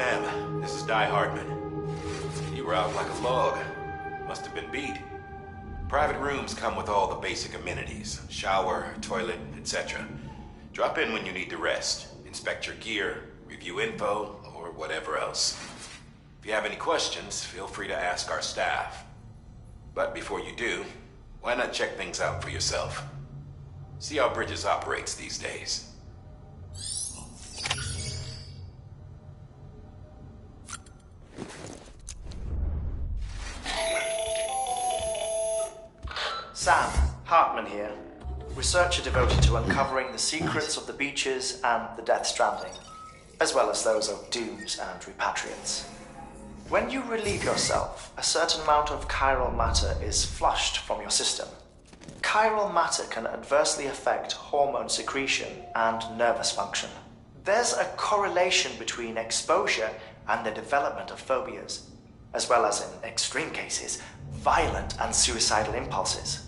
Sam, this is Di Hardman. You were out like a log. Must have been beat. Private rooms come with all the basic amenities. Shower, toilet, etc. Drop in when you need to rest. Inspect your gear, review info, or whatever else. If you have any questions, feel free to ask our staff. But before you do, why not check things out for yourself? See how Bridges operates these days. Sam, Hartman here, researcher devoted to uncovering the secrets of the Beaches and the Death Stranding, as well as those of Dooms and Repatriates. When you relieve yourself, a certain amount of chiral matter is flushed from your system. Chiral matter can adversely affect hormone secretion and nervous function. There's a correlation between exposure and the development of phobias, as well as, in extreme cases, violent and suicidal impulses.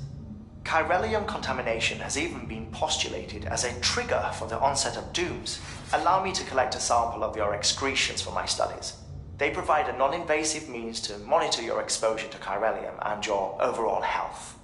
Chiralium contamination has even been postulated as a trigger for the onset of dooms. Allow me to collect a sample of your excretions for my studies. They provide a non-invasive means to monitor your exposure to chiralium and your overall health.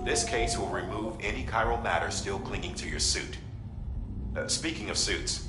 This case will remove any chiral matter still clinging to your suit. Speaking of suits,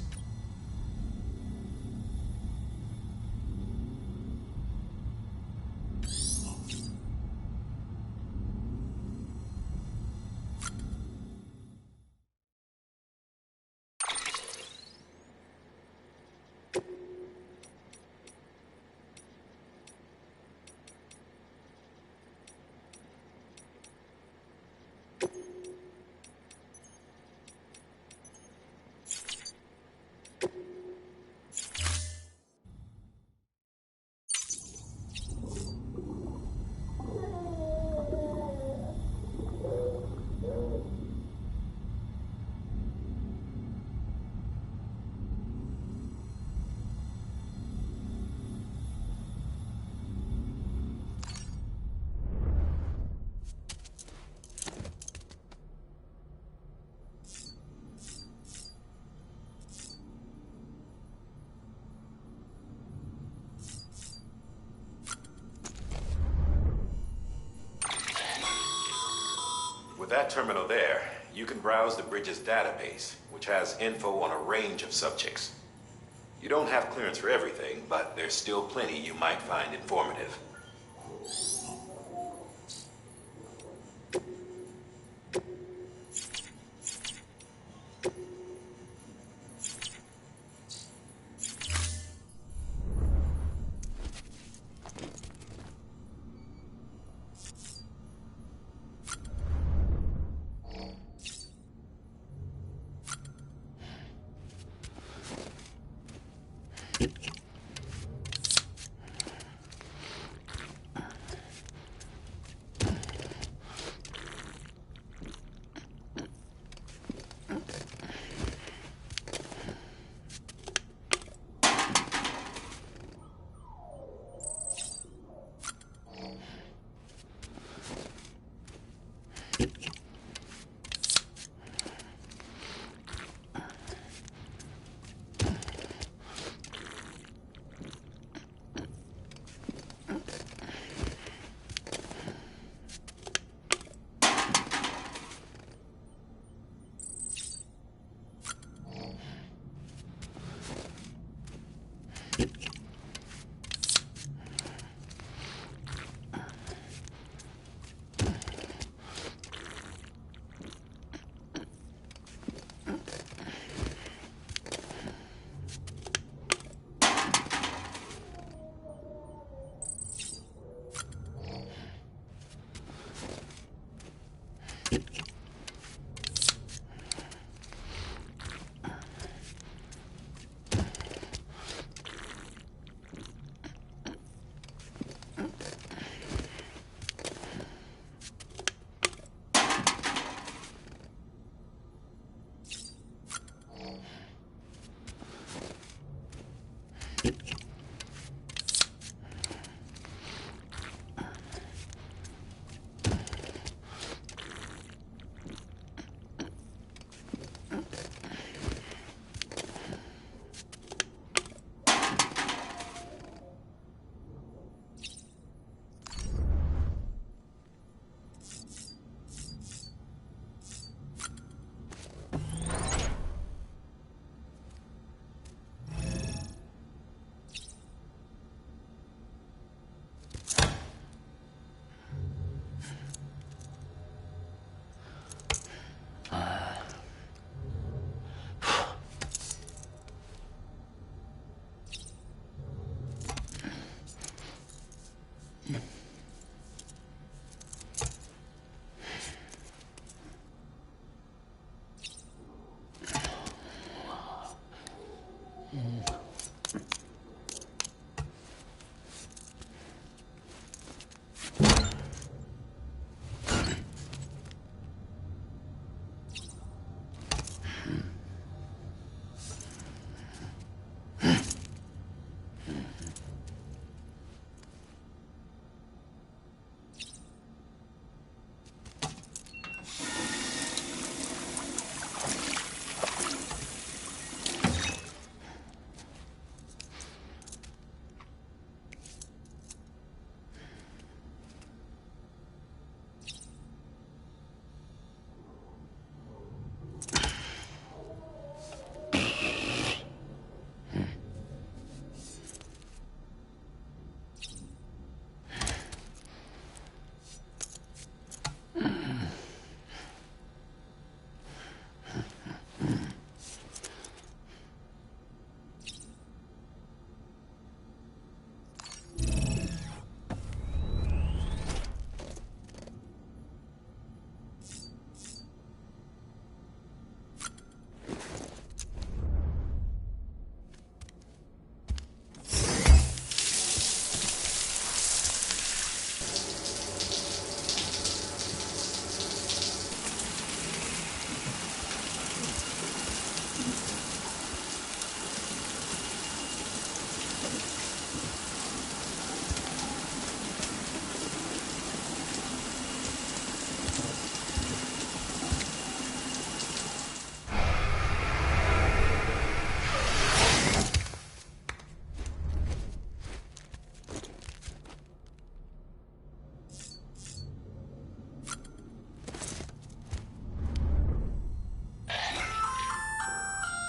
with that terminal there, you can browse the bridge's database, which has info on a range of subjects. You don't have clearance for everything, but there's still plenty you might find informative.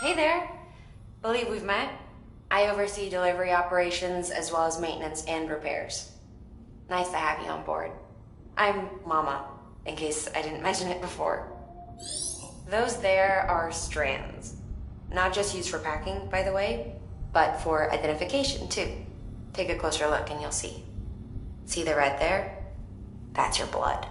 Hey there. Believe we've met. I oversee delivery operations as well as maintenance and repairs. Nice to have you on board. I'm Mama, in case I didn't mention it before. Those there are strands. Not just used for packing, by the way, but for identification too. Take a closer look and you'll see. See the red there? That's your blood.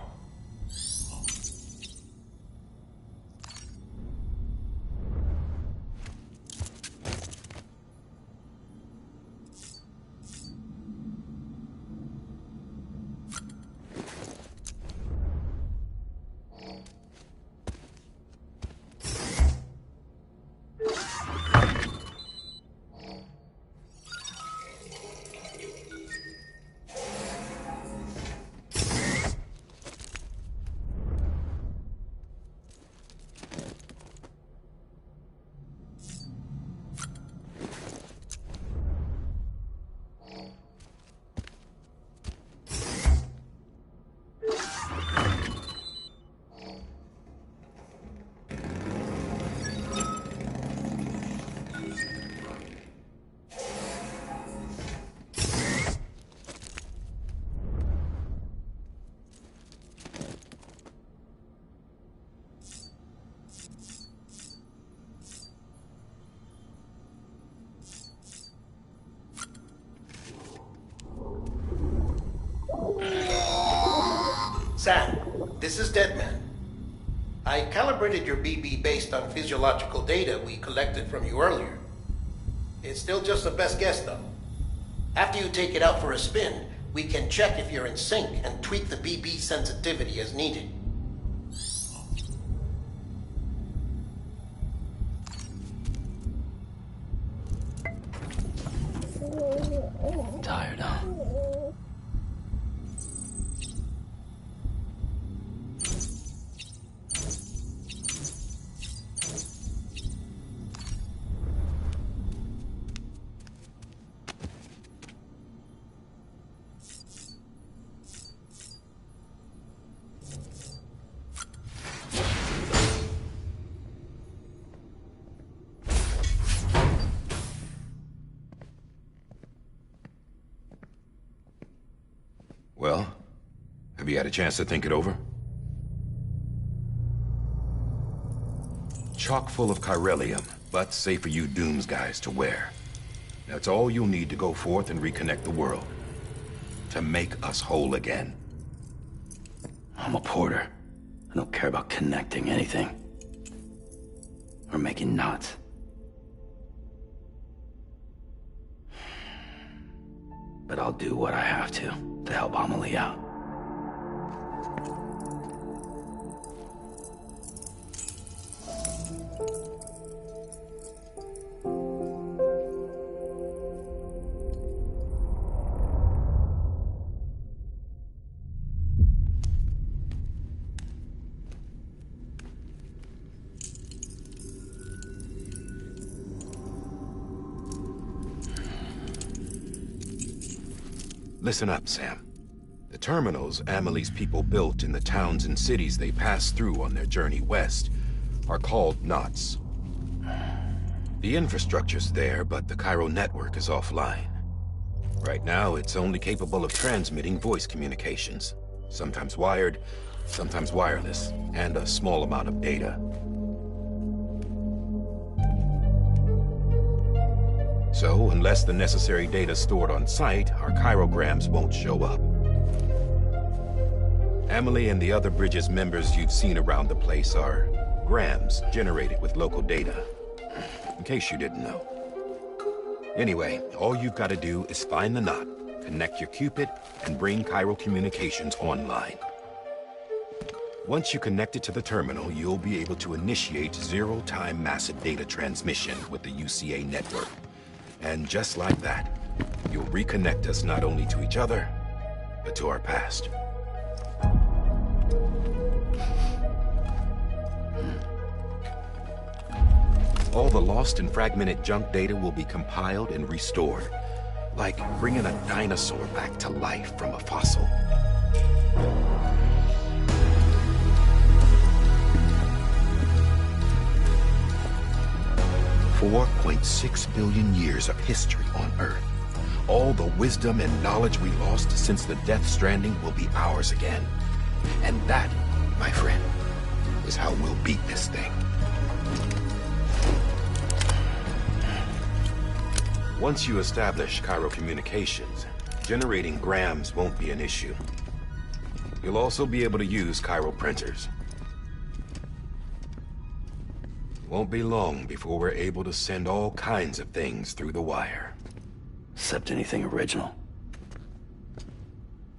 Sam, this is Deadman. I calibrated your BB based on physiological data we collected from you earlier. It's still just a best guess, though. After you take it out for a spin, we can check if you're in sync and tweak the BB sensitivity as needed. Tired, huh? Well, have you had a chance to think it over? Chock full of chiralium, but safe for you Dooms guys to wear. That's all you'll need to go forth and reconnect the world. To make us whole again. I'm a porter. I don't care about connecting anything. Or making knots. But I'll do what I have to help Amelie out. Listen up, Sam. The terminals Amelie's people built in the towns and cities they passed through on their journey west are called knots. The infrastructure's there, but the Cairo network is offline. Right now, it's only capable of transmitting voice communications. Sometimes wired, sometimes wireless, and a small amount of data. So, unless the necessary data's stored on site, our chirograms won't show up. Amelie and the other Bridges members you've seen around the place are grams generated with local data. In case you didn't know. Anyway, all you've got to do is find the knot, connect your Cupid, and bring Cairo Communications online. Once you connect it to the terminal, you'll be able to initiate zero-time massive data transmission with the UCA network. And just like that, you'll reconnect us not only to each other, but to our past. All the lost and fragmented junk data will be compiled and restored, like bringing a dinosaur back to life from a fossil. 4.6 billion years of history on Earth. All the wisdom and knowledge we lost since the Death Stranding will be ours again. And that, my friend, is how we'll beat this thing. Once you establish Cairo communications, generating grams won't be an issue. You'll also be able to use Cairo printers. Won't be long before we're able to send all kinds of things through the wire. Except anything original.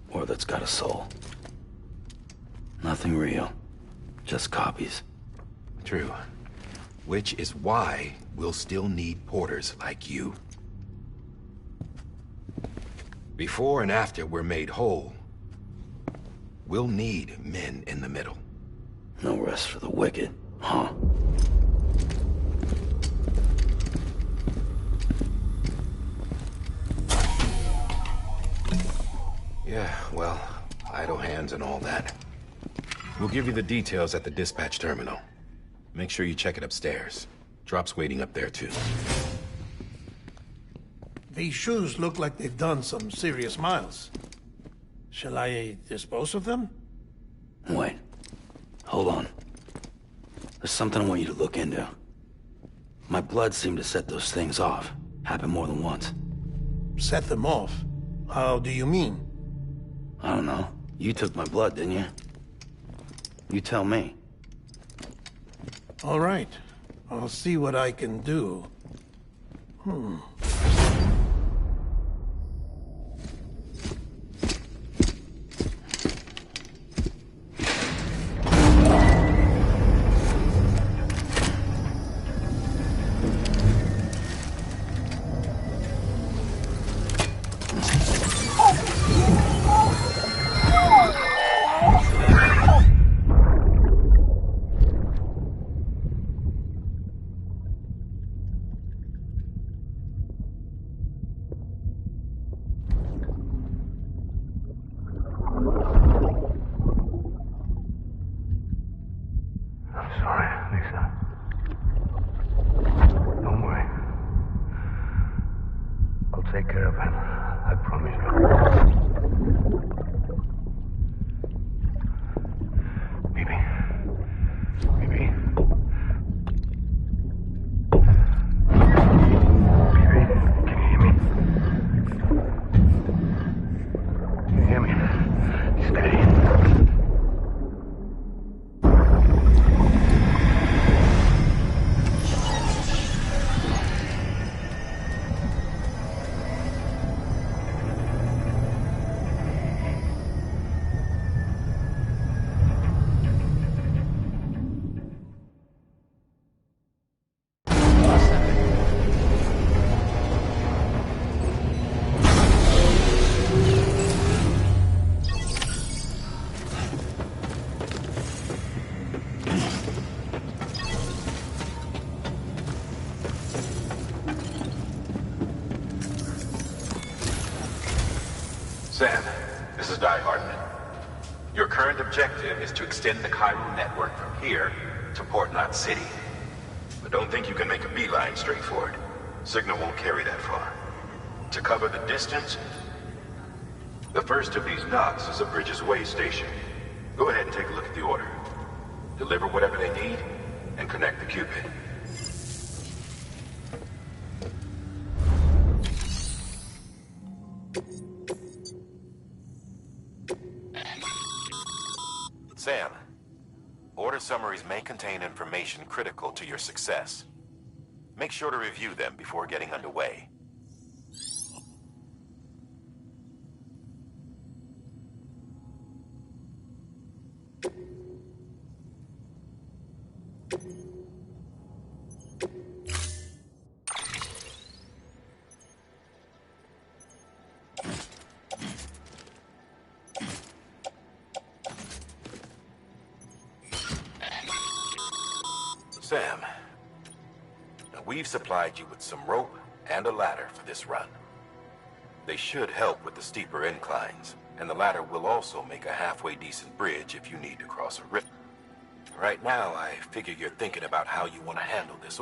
Or that's got a soul. Nothing real. Just copies. True. Which is why we'll still need porters like you. Before and after we're made whole, we'll need men in the middle. No rest for the wicked, huh? Yeah, well, idle hands and all that. We'll give you the details at the dispatch terminal. Make sure you check it upstairs. Drop's waiting up there, too. These shoes look like they've done some serious miles. Shall I dispose of them? Wait. Hold on. There's something I want you to look into. My blood seemed to set those things off. Happened more than once. Set them off? How do you mean? I don't know. You took my blood, didn't you? You tell me. All right. I'll see what I can do. Take care of him. I promise you. Baby. Baby. Baby, can you hear me? Can you hear me? Steady. Sam, this is Di Hardman. Your current objective is to extend the Cairo network from here to Port Knot City. But don't think you can make a beeline straight for it. Signal won't carry that far. To cover the distance, the first of these knots is a Bridges Way station. Go ahead and take a look at the order. Deliver whatever they need, and connect the Cupid. Sam, order summaries may contain information critical to your success. Make sure to review them before getting underway. Sam, we've supplied you with some rope and a ladder for this run. They should help with the steeper inclines, and the ladder will also make a halfway decent bridge if you need to cross a river. Right now, I figure you're thinking about how you want to handle this.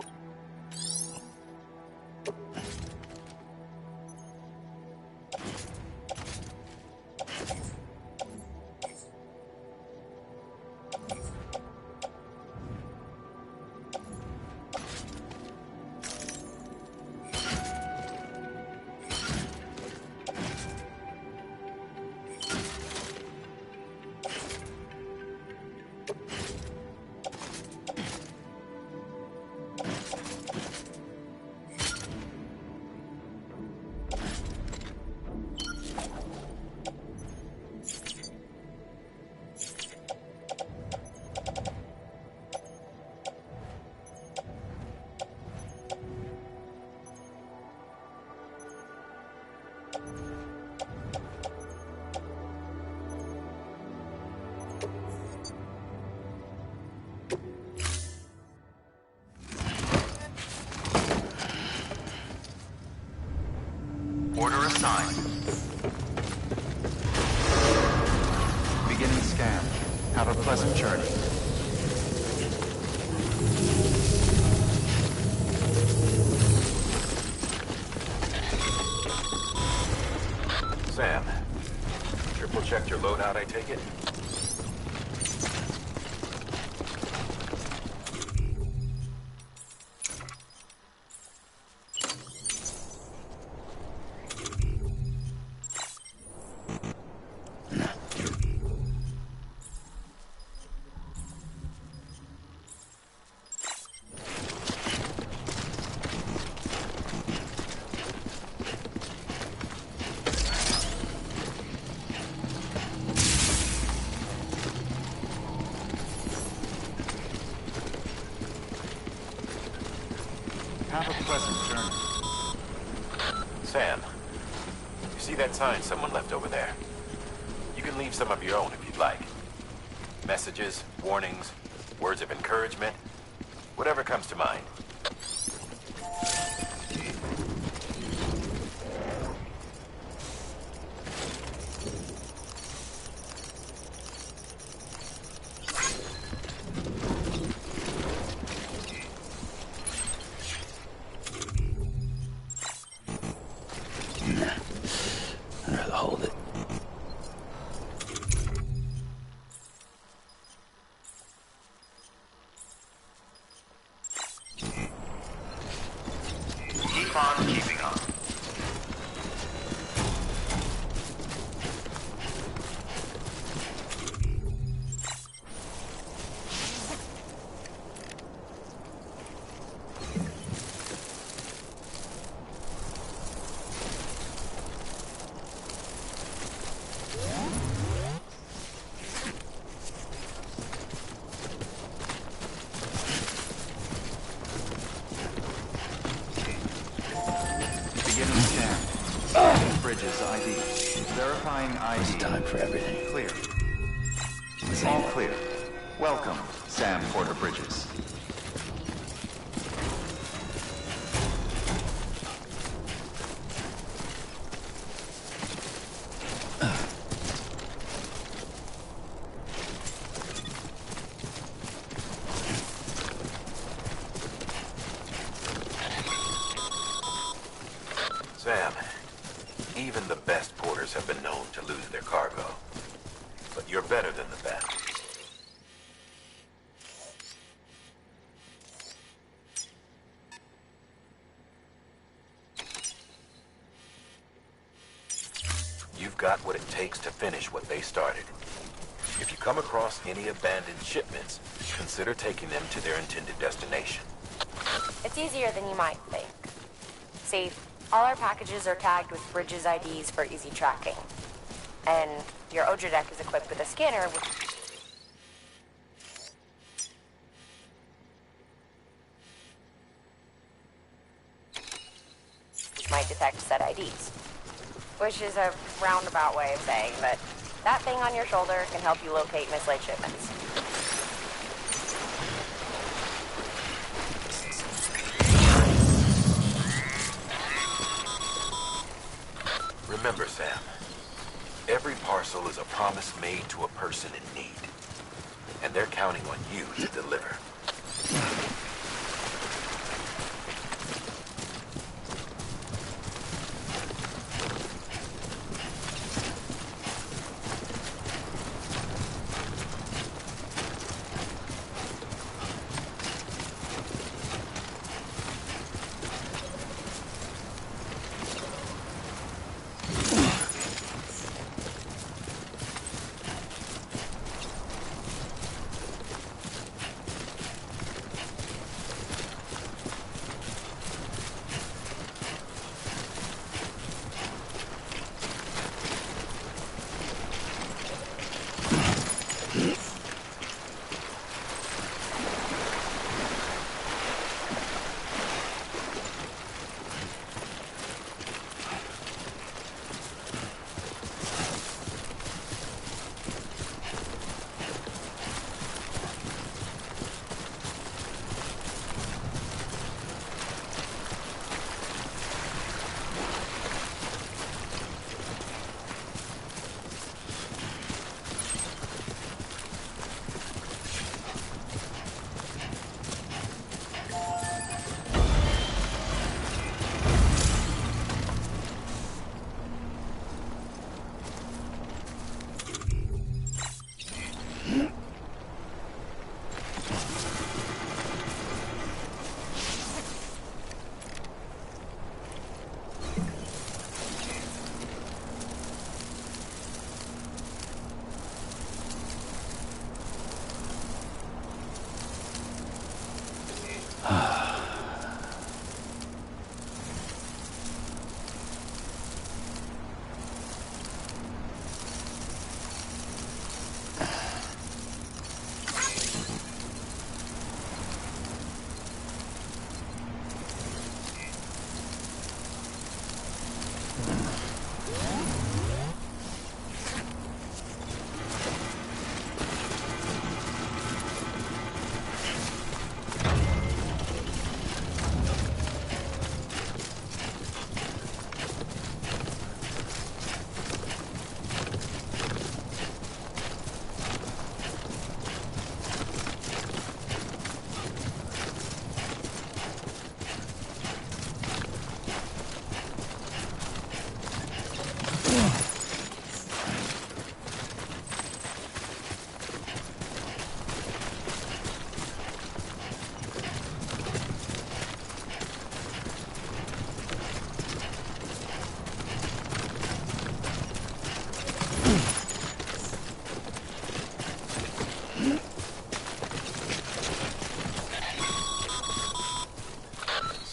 Order assigned. Beginning scan. Have a pleasant journey. Sam, triple checked your loadout, I take it? Have a pleasant journey. Sam, you see that sign someone left over there? You can leave some of your own if you'd like. Messages, warnings, words of encouragement, whatever comes to mind. I'd rather hold it. Keep on keeping on. Beginning scan. Bridges ID. Verifying ID. It's time for everything. Clear. This All ain't it. clear. Welcome, Sam Porter Bridges. Sam, even the best porters have been known to lose their cargo. But you're better than the best. You've got what it takes to finish what they started. If you come across any abandoned shipments, consider taking them to their intended destination. It's easier than you might think. See, all our packages are tagged with Bridges IDs for easy tracking. And your Odra deck is equipped with a scanner which might detect said IDs. Which is a roundabout way of saying that that thing on your shoulder can help you locate mislaid shipments. Remember, Sam, every parcel is a promise made to a person in need. And they're counting on you to deliver.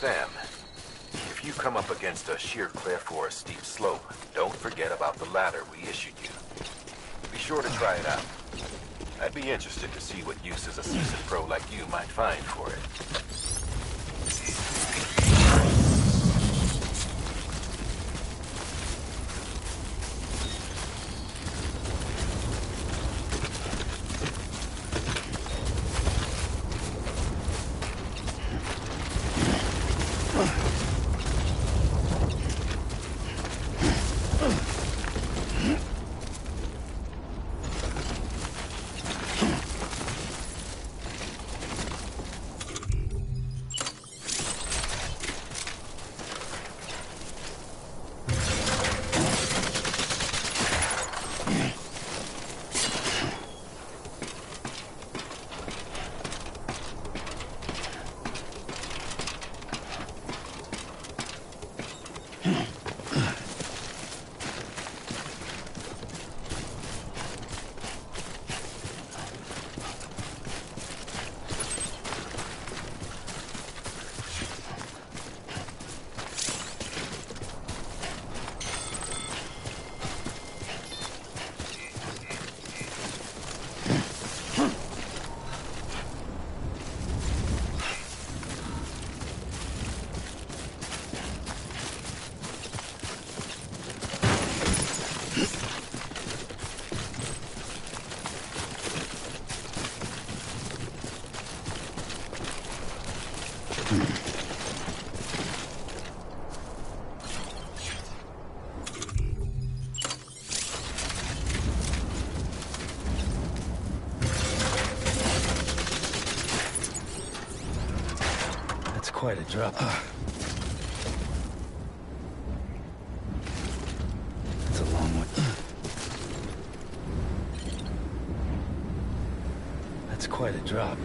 Sam, if you come up against a sheer cliff or a steep slope, don't forget about the ladder we issued you. Be sure to try it out. I'd be interested to see what uses a seasoned pro like you might find for it. Quite a drop. That's a long way. That's quite a drop.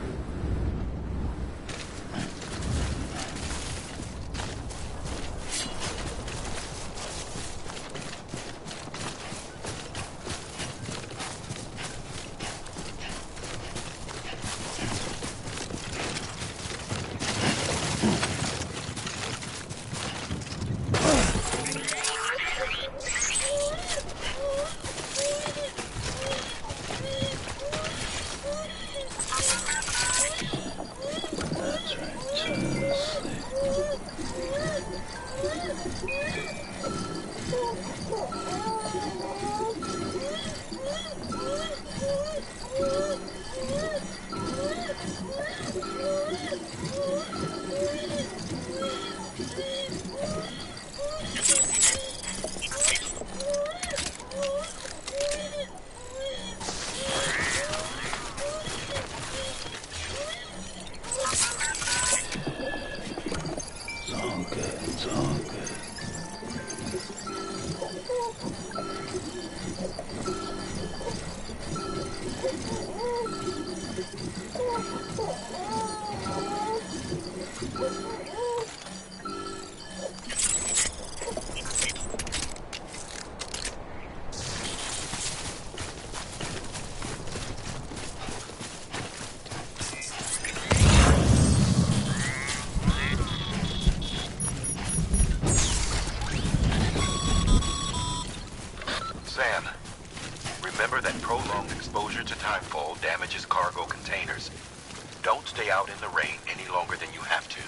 exposure to timefall damages cargo containers. Don't stay out in the rain any longer than you have to.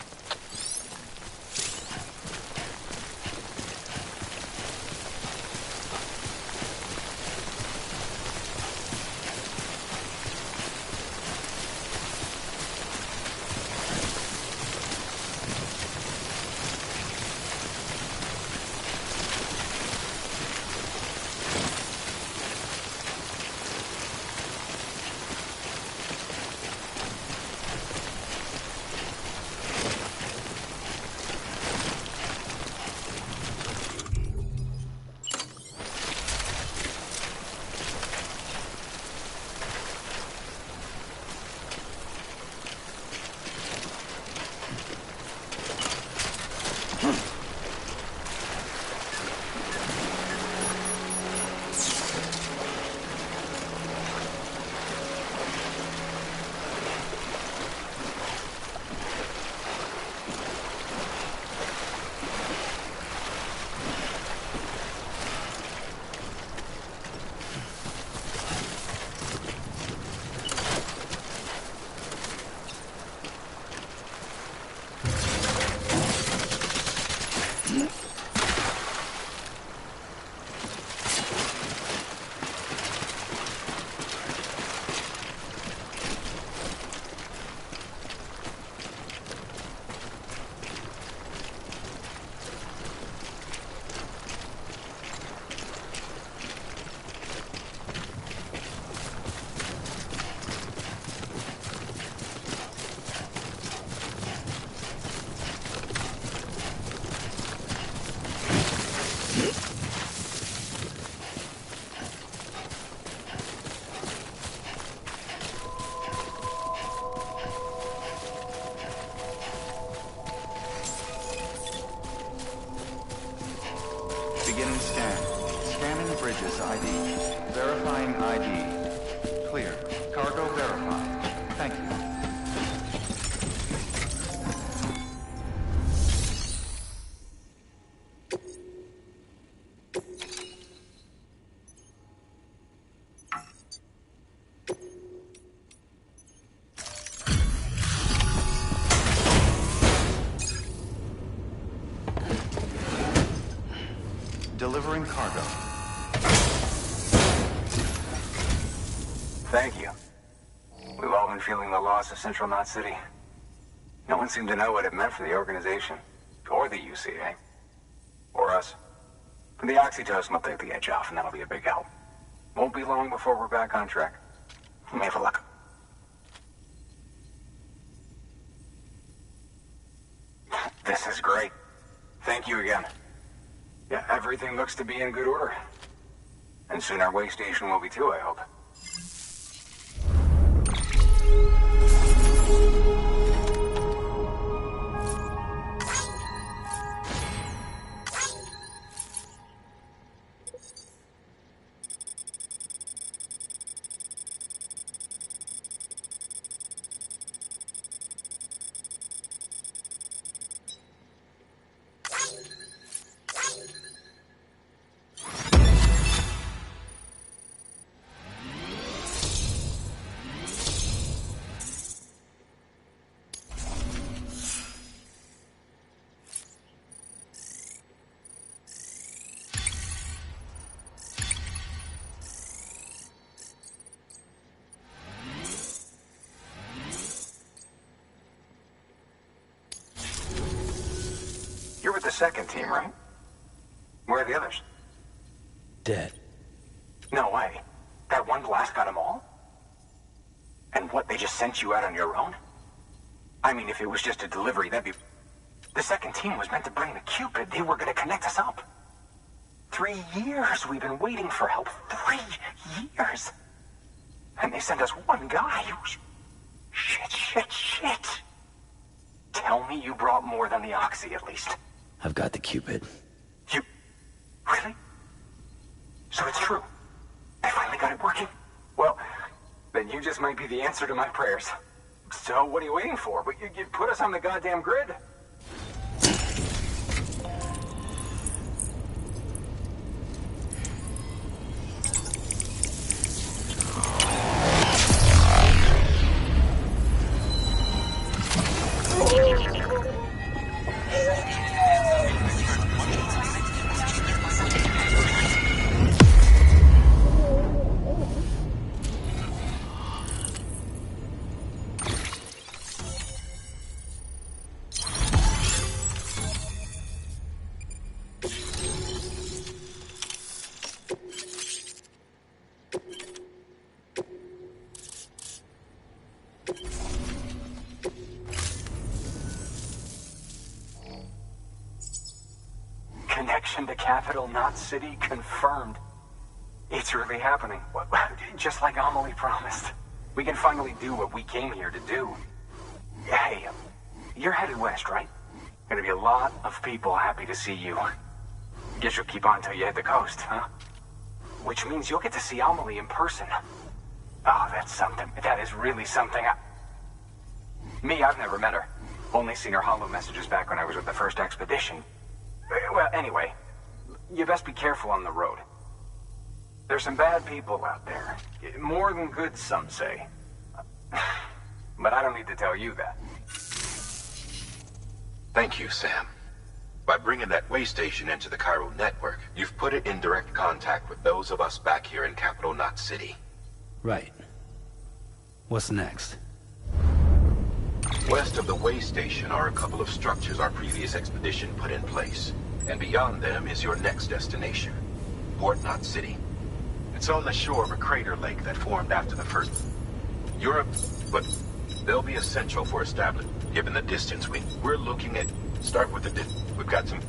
Beginning scan. Scanning Bridges ID. Verifying ID. Clear. Cargo verified. Thank you. Delivering cargo. Thank you. We've all been feeling the loss of Central Knot City. No one seemed to know what it meant for the organization, or the UCA, or us. The oxytocin will take the edge off, and that'll be a big help. Won't be long before we're back on track. May have luck. This is great. Thank you again. Yeah, everything looks to be in good order. And soon our way station will be too, I hope. You're with the second team, right? Where are the others? Dead. No way. That one blast got them all? And what, they just sent you out on your own? I mean, if it was just a delivery, that'd be... The second team was meant to bring the Cupid. They were gonna connect us up. 3 years we've been waiting for help. 3 years! And they sent us one guy. Shit. Tell me you brought more than the Oxy, at least. I've got the Cupid. You... Really? So it's true. I finally got it working. Well, then you just might be the answer to my prayers. So what are you waiting for? You put us on the goddamn grid. Connection to Capital Knot City confirmed. It's really happening. Just like Amelie promised. We can finally do what we came here to do. Hey, you're headed west, right? Gonna be a lot of people happy to see you. Guess you'll keep on till you hit the coast, huh? Which means you'll get to see Amelie in person. Oh, that's something. That is really something. Me, I've never met her. Only seen her holo messages back when I was with the first expedition. Well, anyway, you best be careful on the road. There's some bad people out there. More than good, some say. But I don't need to tell you that. Thank you, Sam. By bringing that way station into the Cairo network, you've put it in direct contact with those of us back here in Capital Knot City. Right. What's next? West of the way station are a couple of structures our previous expedition put in place. And beyond them is your next destination, Port Knot City. It's on the shore of a crater lake that formed after the first Europe, but they'll be essential for establishing, given the distance we're looking at. Start with the we've got some.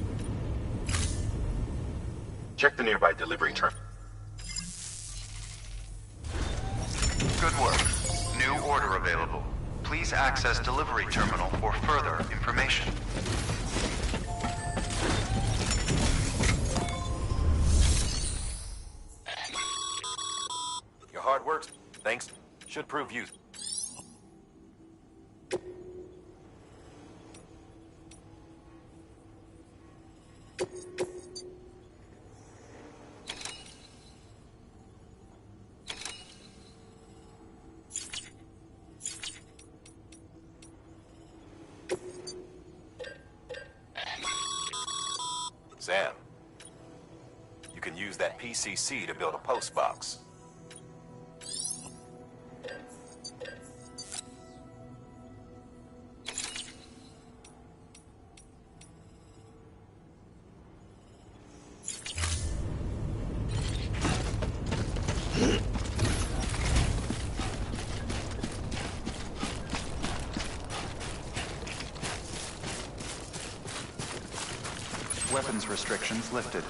Check the nearby delivery terminal. Good work. New order available. Please access delivery terminal for further information. Your hard work, thanks, should prove useful. Sam, you can use that PCC to build a post box. Weapons restrictions lifted.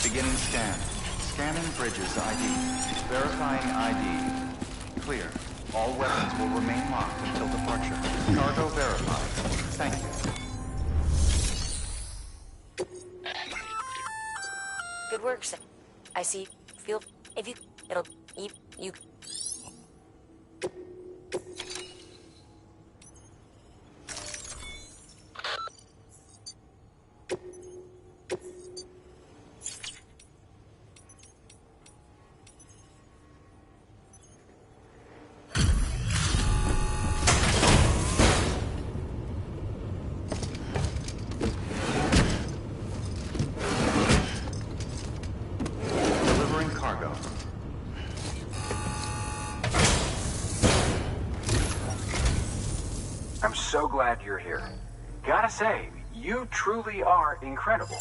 Beginning scan. Scanning bridges ID. Verifying ID. Clear. All weapons will remain locked until departure. Cargo verified. Thank you. Good work, sir. I see. Feel. If you. It'll. You. Delivering cargo. I'm so glad you're here. Gotta say, you truly are incredible.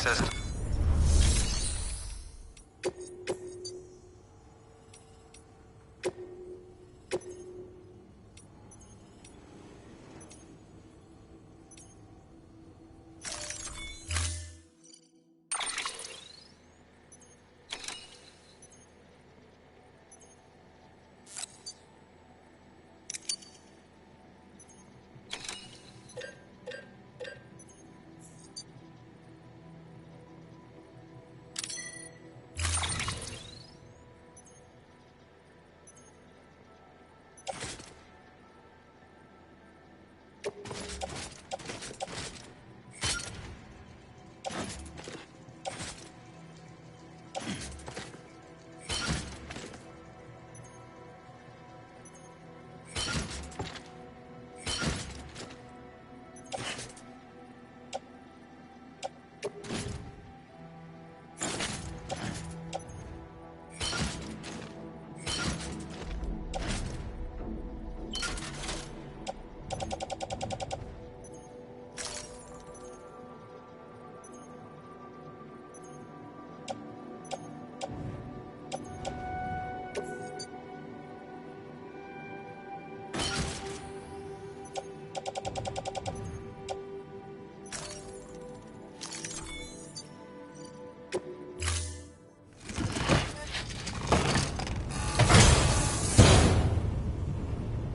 access to...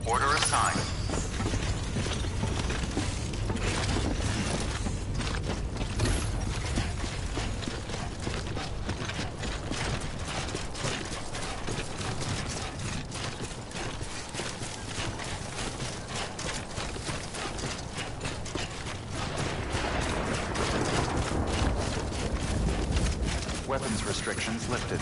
Order assigned. Weapons restrictions lifted.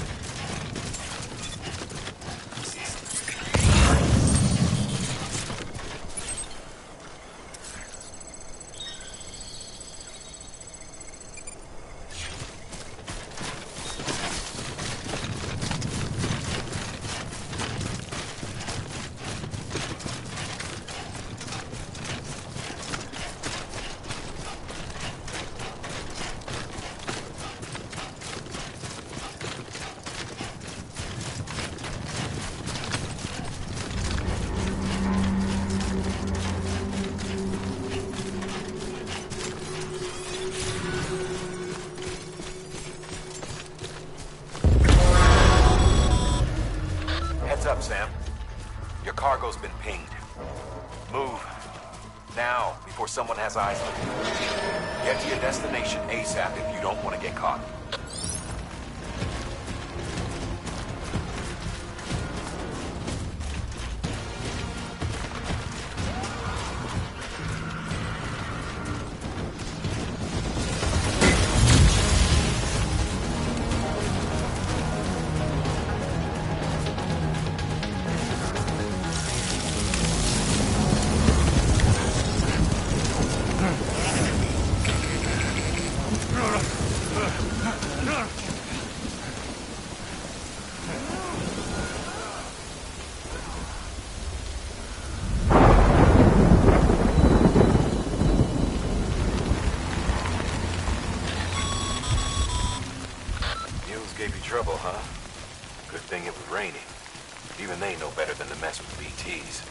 Up, Sam. Your cargo's been pinged. Move. Now, before someone has eyes on you. Get to your destination ASAP if you don't want to get caught. Gave you trouble, huh? Good thing it was raining. Even they know better than to mess with BTs.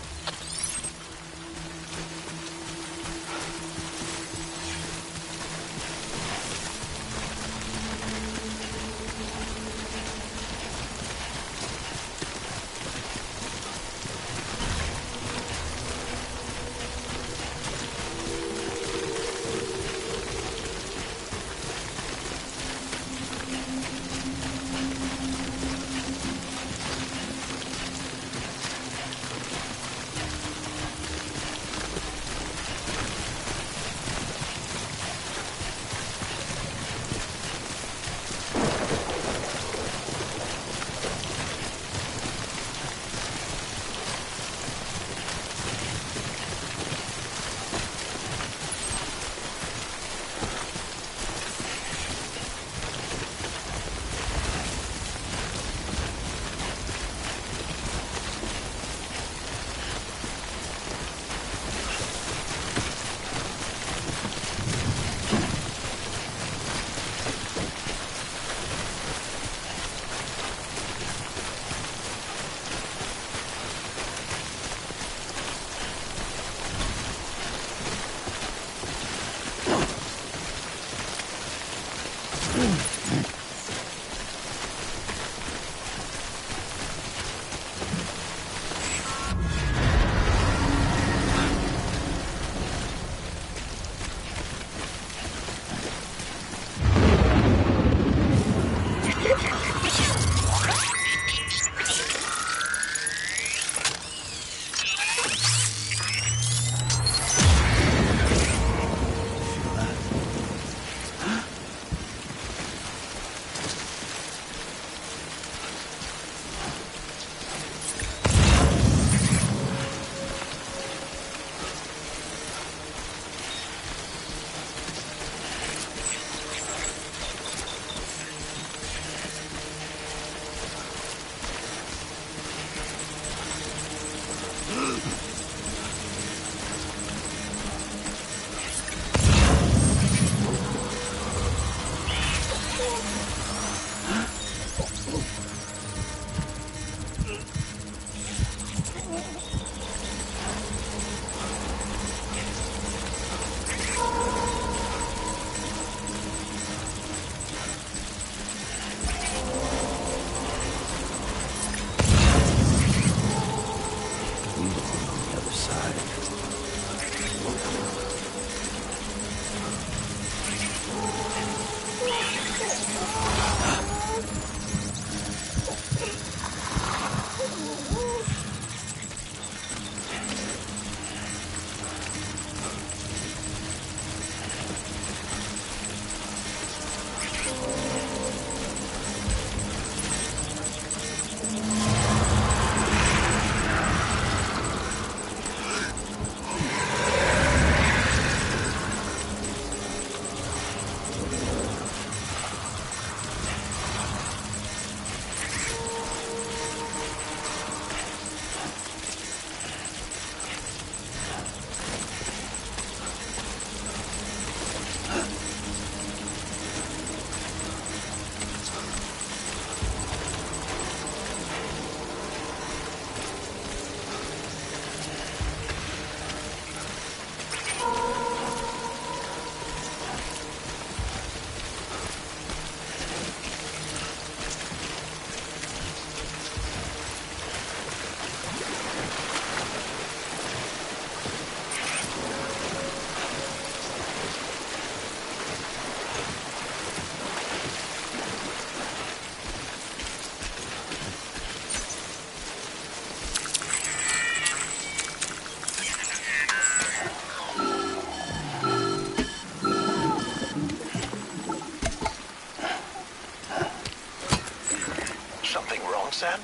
Something wrong, Sam?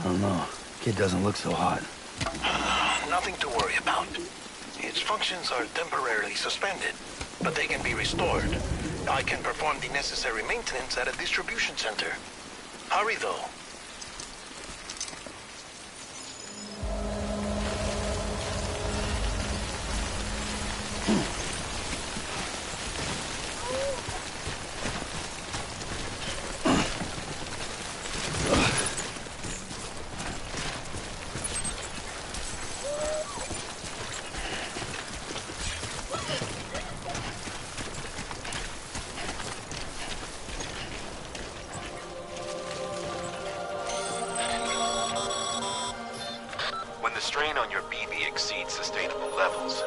I don't know. Kid doesn't look so hot. Nothing to worry about. Its functions are temporarily suspended, but they can be restored. I can perform the necessary maintenance at a distribution center. Hurry, though. When the strain on your BB exceeds sustainable levels,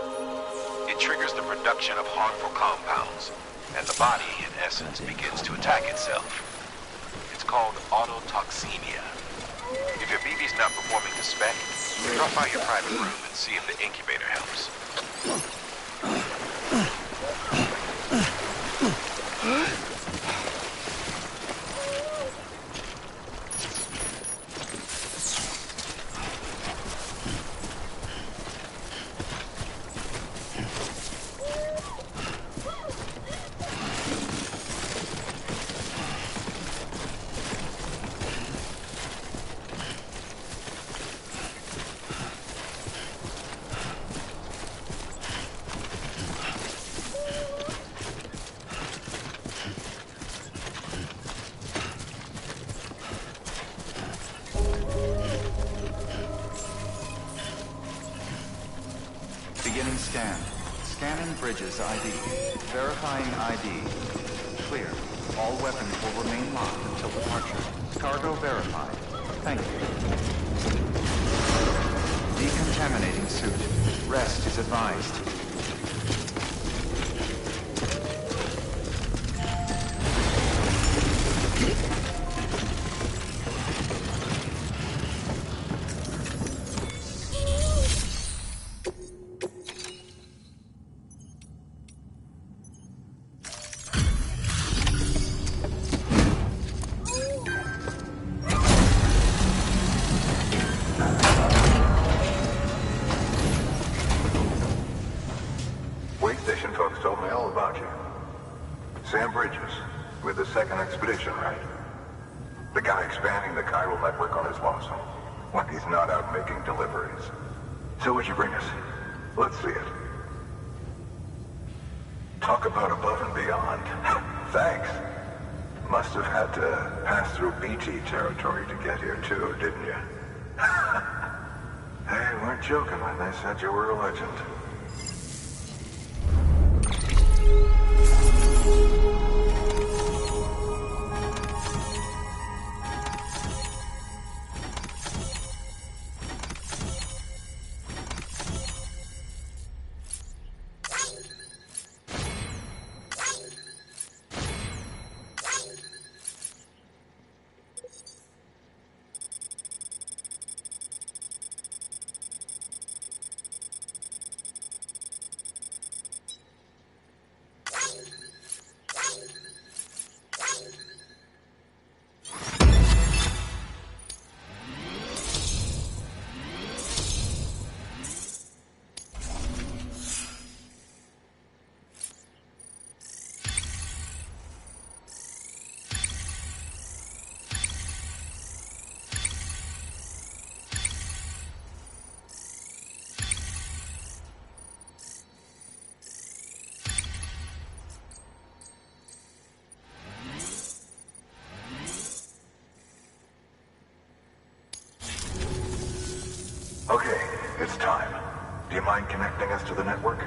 it triggers the production of harmful compounds, and the body, in essence, begins to attack itself. It's called autotoxemia. If your BB's not performing to spec, drop by your private room and see if the incubator helps. Beginning scan. Scanning Bridges ID. Verifying ID. Clear. All weapons will remain locked until departure. Cargo verified. Thank you. Decontaminating suit. Rest is advised. Station folks told me all about you. Sam Bridges, with the second expedition, right? The guy expanding the chiral network on his lonesome, when he's not out making deliveries. So what'd you bring us? Let's see it. Talk about above and beyond. Thanks. Must have had to pass through BT territory to get here too, didn't you? They weren't joking when they said you were a legend. Okay, it's time. Do you mind connecting us to the network?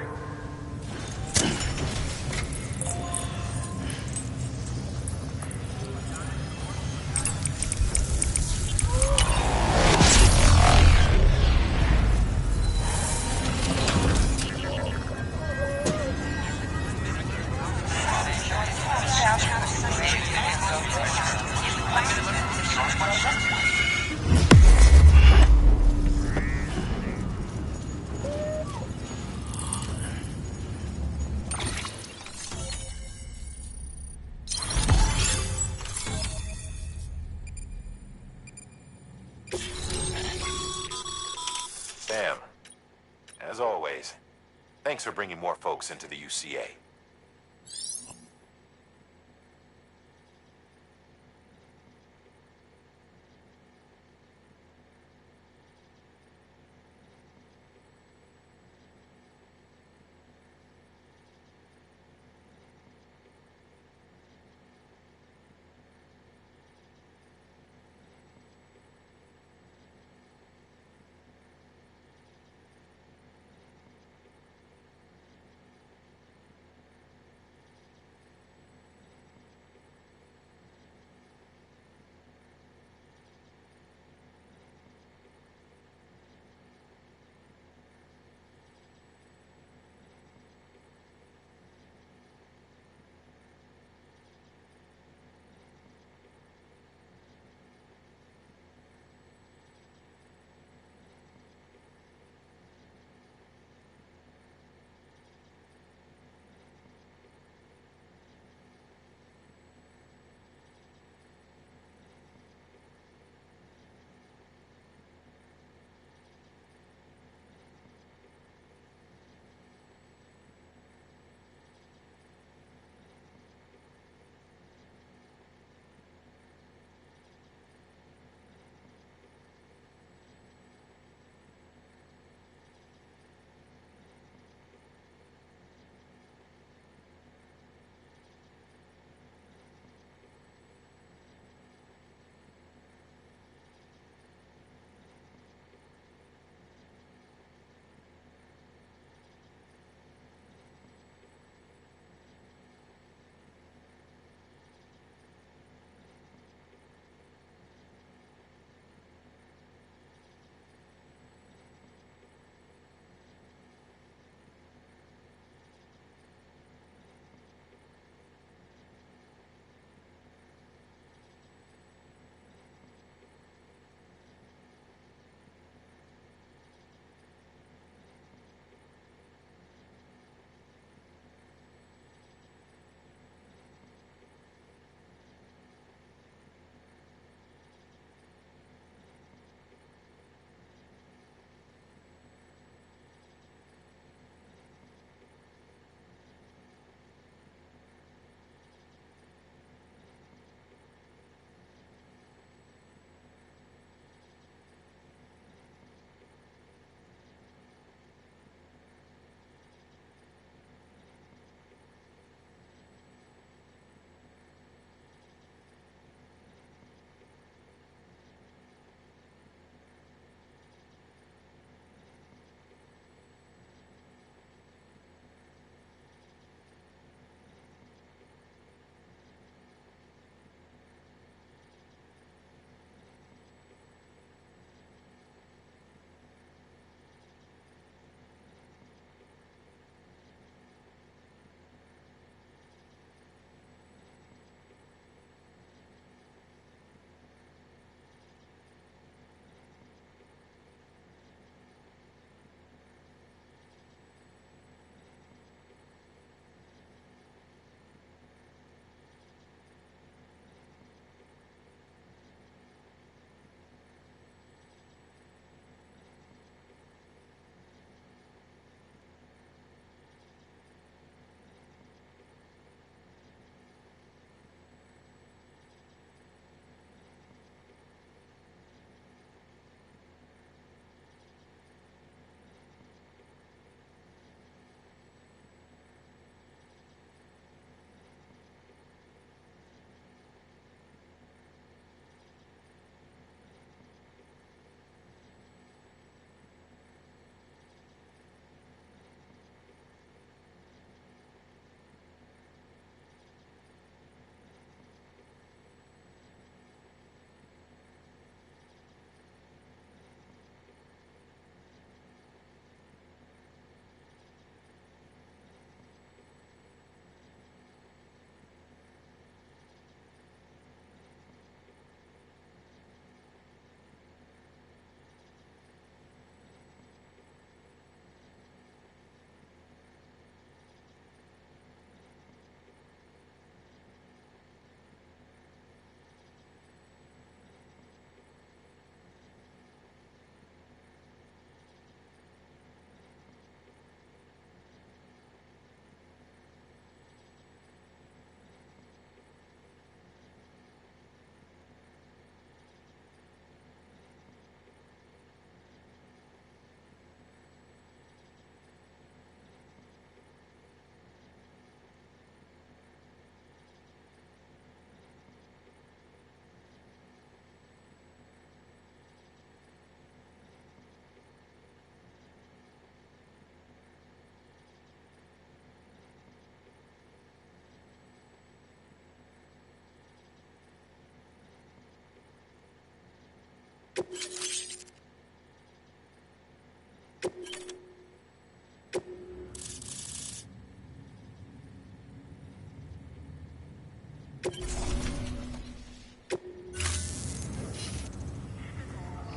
Sam, as always, thanks for bringing more folks into the UCA.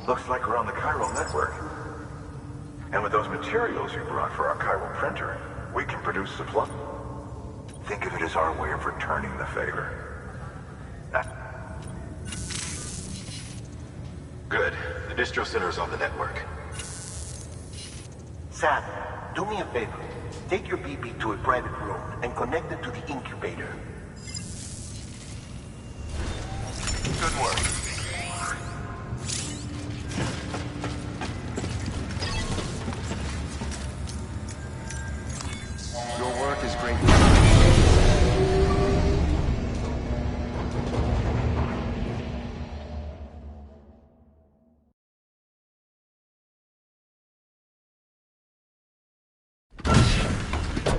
Looks like we're on the chiral network. And with those materials you brought for our chiral printer, we can produce supply. Think of it as our way of returning the favor. Good. The distro center's on the network. Sam, do me a favor. Take your BB to a private room and connect it to the incubator. Good work. Your work is great.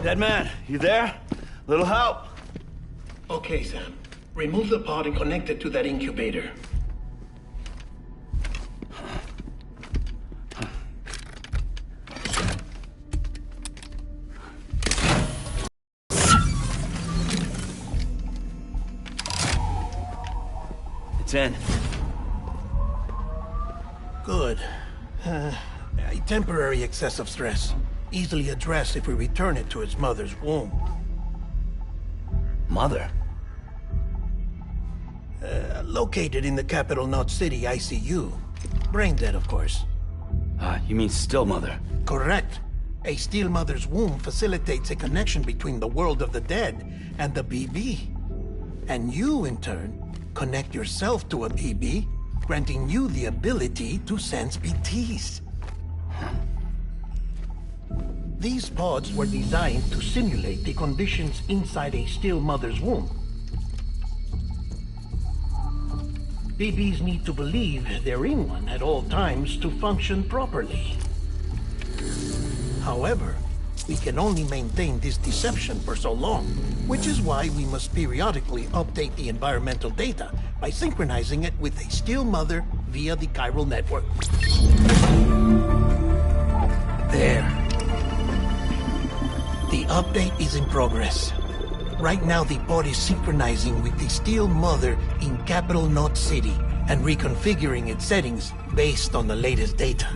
Dead man, you there? Little help? Okay, Sam. Remove the pod and connect it to that incubator. It's in. Good. A temporary excess of stress. Easily addressed if we return it to its mother's womb. Mother? Located in the capital Knot City ICU. Brain dead, of course. You mean still mother? Correct. A steel mother's womb facilitates a connection between the world of the dead and the BB. And you, in turn, connect yourself to a BB, granting you the ability to sense BTs. These pods were designed to simulate the conditions inside a still mother's womb. BBs need to believe they're in one at all times to function properly. However, we can only maintain this deception for so long, which is why we must periodically update the environmental data by synchronizing it with a still mother via the chiral network. There. The update is in progress. Right now, the pod is synchronizing with the Steel Mother in Capital Knot City and reconfiguring its settings based on the latest data.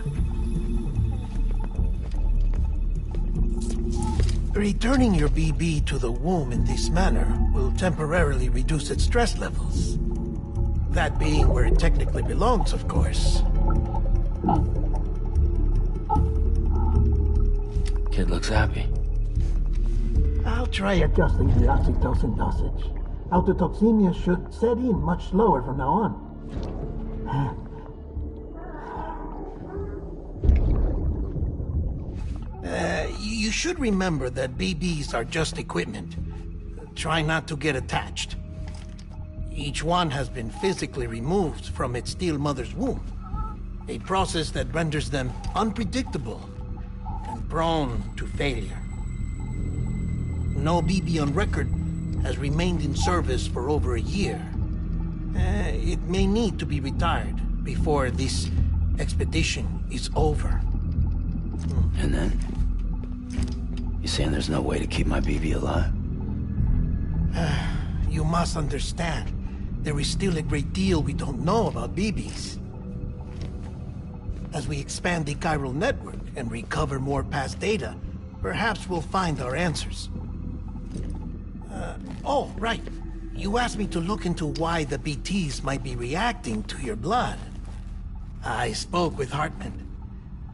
Returning your BB to the womb in this manner will temporarily reduce its stress levels. That being where it technically belongs, of course. Kid looks happy. I'll try adjusting the oxytocin dosage. Autotoxemia should set in much slower from now on. You should remember that BBs are just equipment. Try not to get attached. Each one has been physically removed from its steel mother's womb. A process that renders them unpredictable and prone to failure. No BB on record has remained in service for over a year. It may need to be retired before this expedition is over. And then? You saying there's no way to keep my BB alive? You must understand, there is still a great deal we don't know about BBs. As we expand the chiral network and recover more past data, perhaps we'll find our answers. Oh, right. You asked me to look into why the BTs might be reacting to your blood. I spoke with Hartman.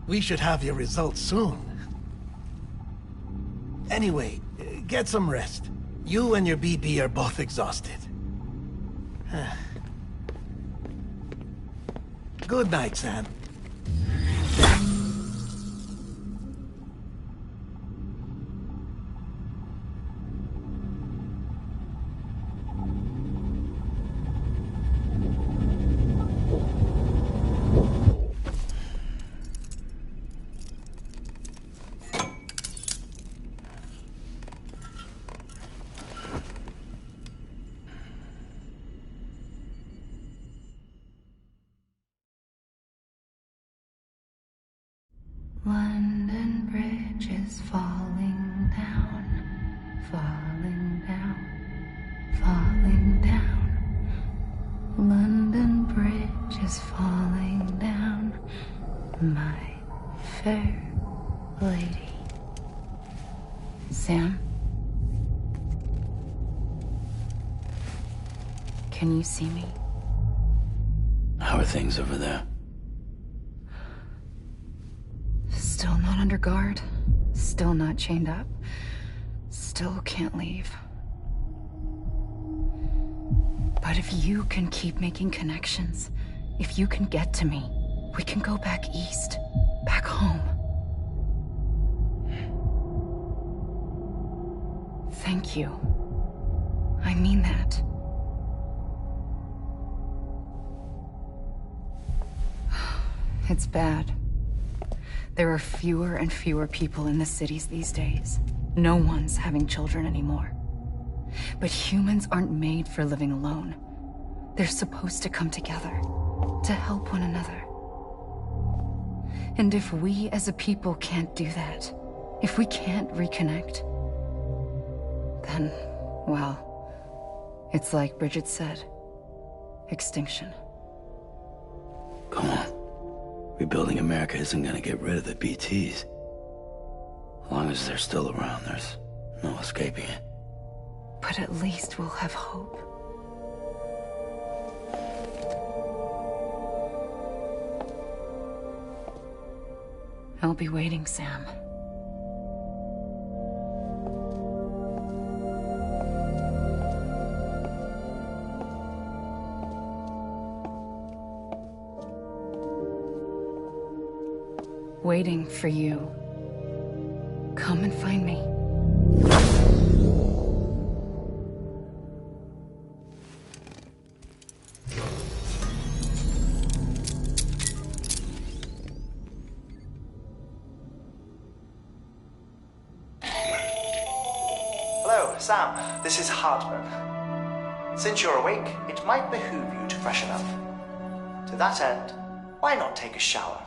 We should have your results soon. Anyway, get some rest. You and your BB are both exhausted. Good night, Sam. London Bridge is falling down, falling down, falling down. London Bridge is falling down, my fair lady. Sam? Can you see me? How are things over there? Still not under guard. Still not chained up. Still can't leave. But if you can keep making connections, if you can get to me, we can go back east. Back home. Thank you. I mean that. It's bad. There are fewer and fewer people in the cities these days. No one's having children anymore. But humans aren't made for living alone. They're supposed to come together, to help one another. And if we as a people can't do that, if we can't reconnect, then, well, it's like Bridget said, extinction. Come on. Rebuilding America isn't gonna get rid of the BTs. As long as they're still around, there's no escaping it. But at least we'll have hope. I'll be waiting, Sam. Waiting for you. Come and find me. Hello, Sam. This is Hartman. Since you're awake, it might behoove you to freshen up. To that end, why not take a shower?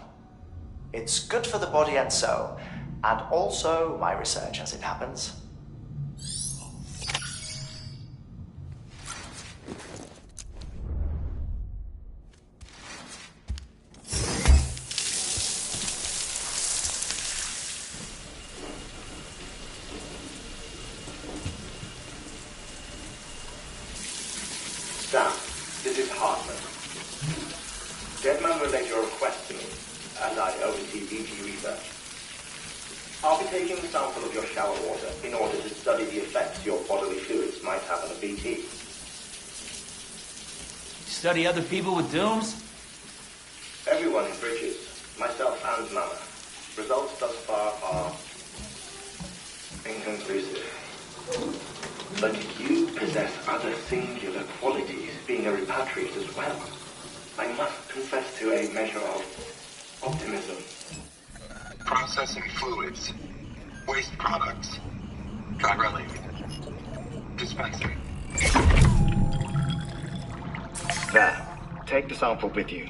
It's good for the body and soul, and also my research as it happens. Sam, this is Hartman. Deadman relayed your request to me, and I oversee BT research. I'll be taking a sample of your shower water in order to study the effects your bodily fluids might have on a BT. Study other people with dooms? Everyone in Bridges, myself and Mama. Results thus far are inconclusive. But you possess other singular qualities, being a repatriate as well. I must confess to a measure of optimism. Processing fluids. Waste products. Dry relief. Dispensing. There. Take the sample with you.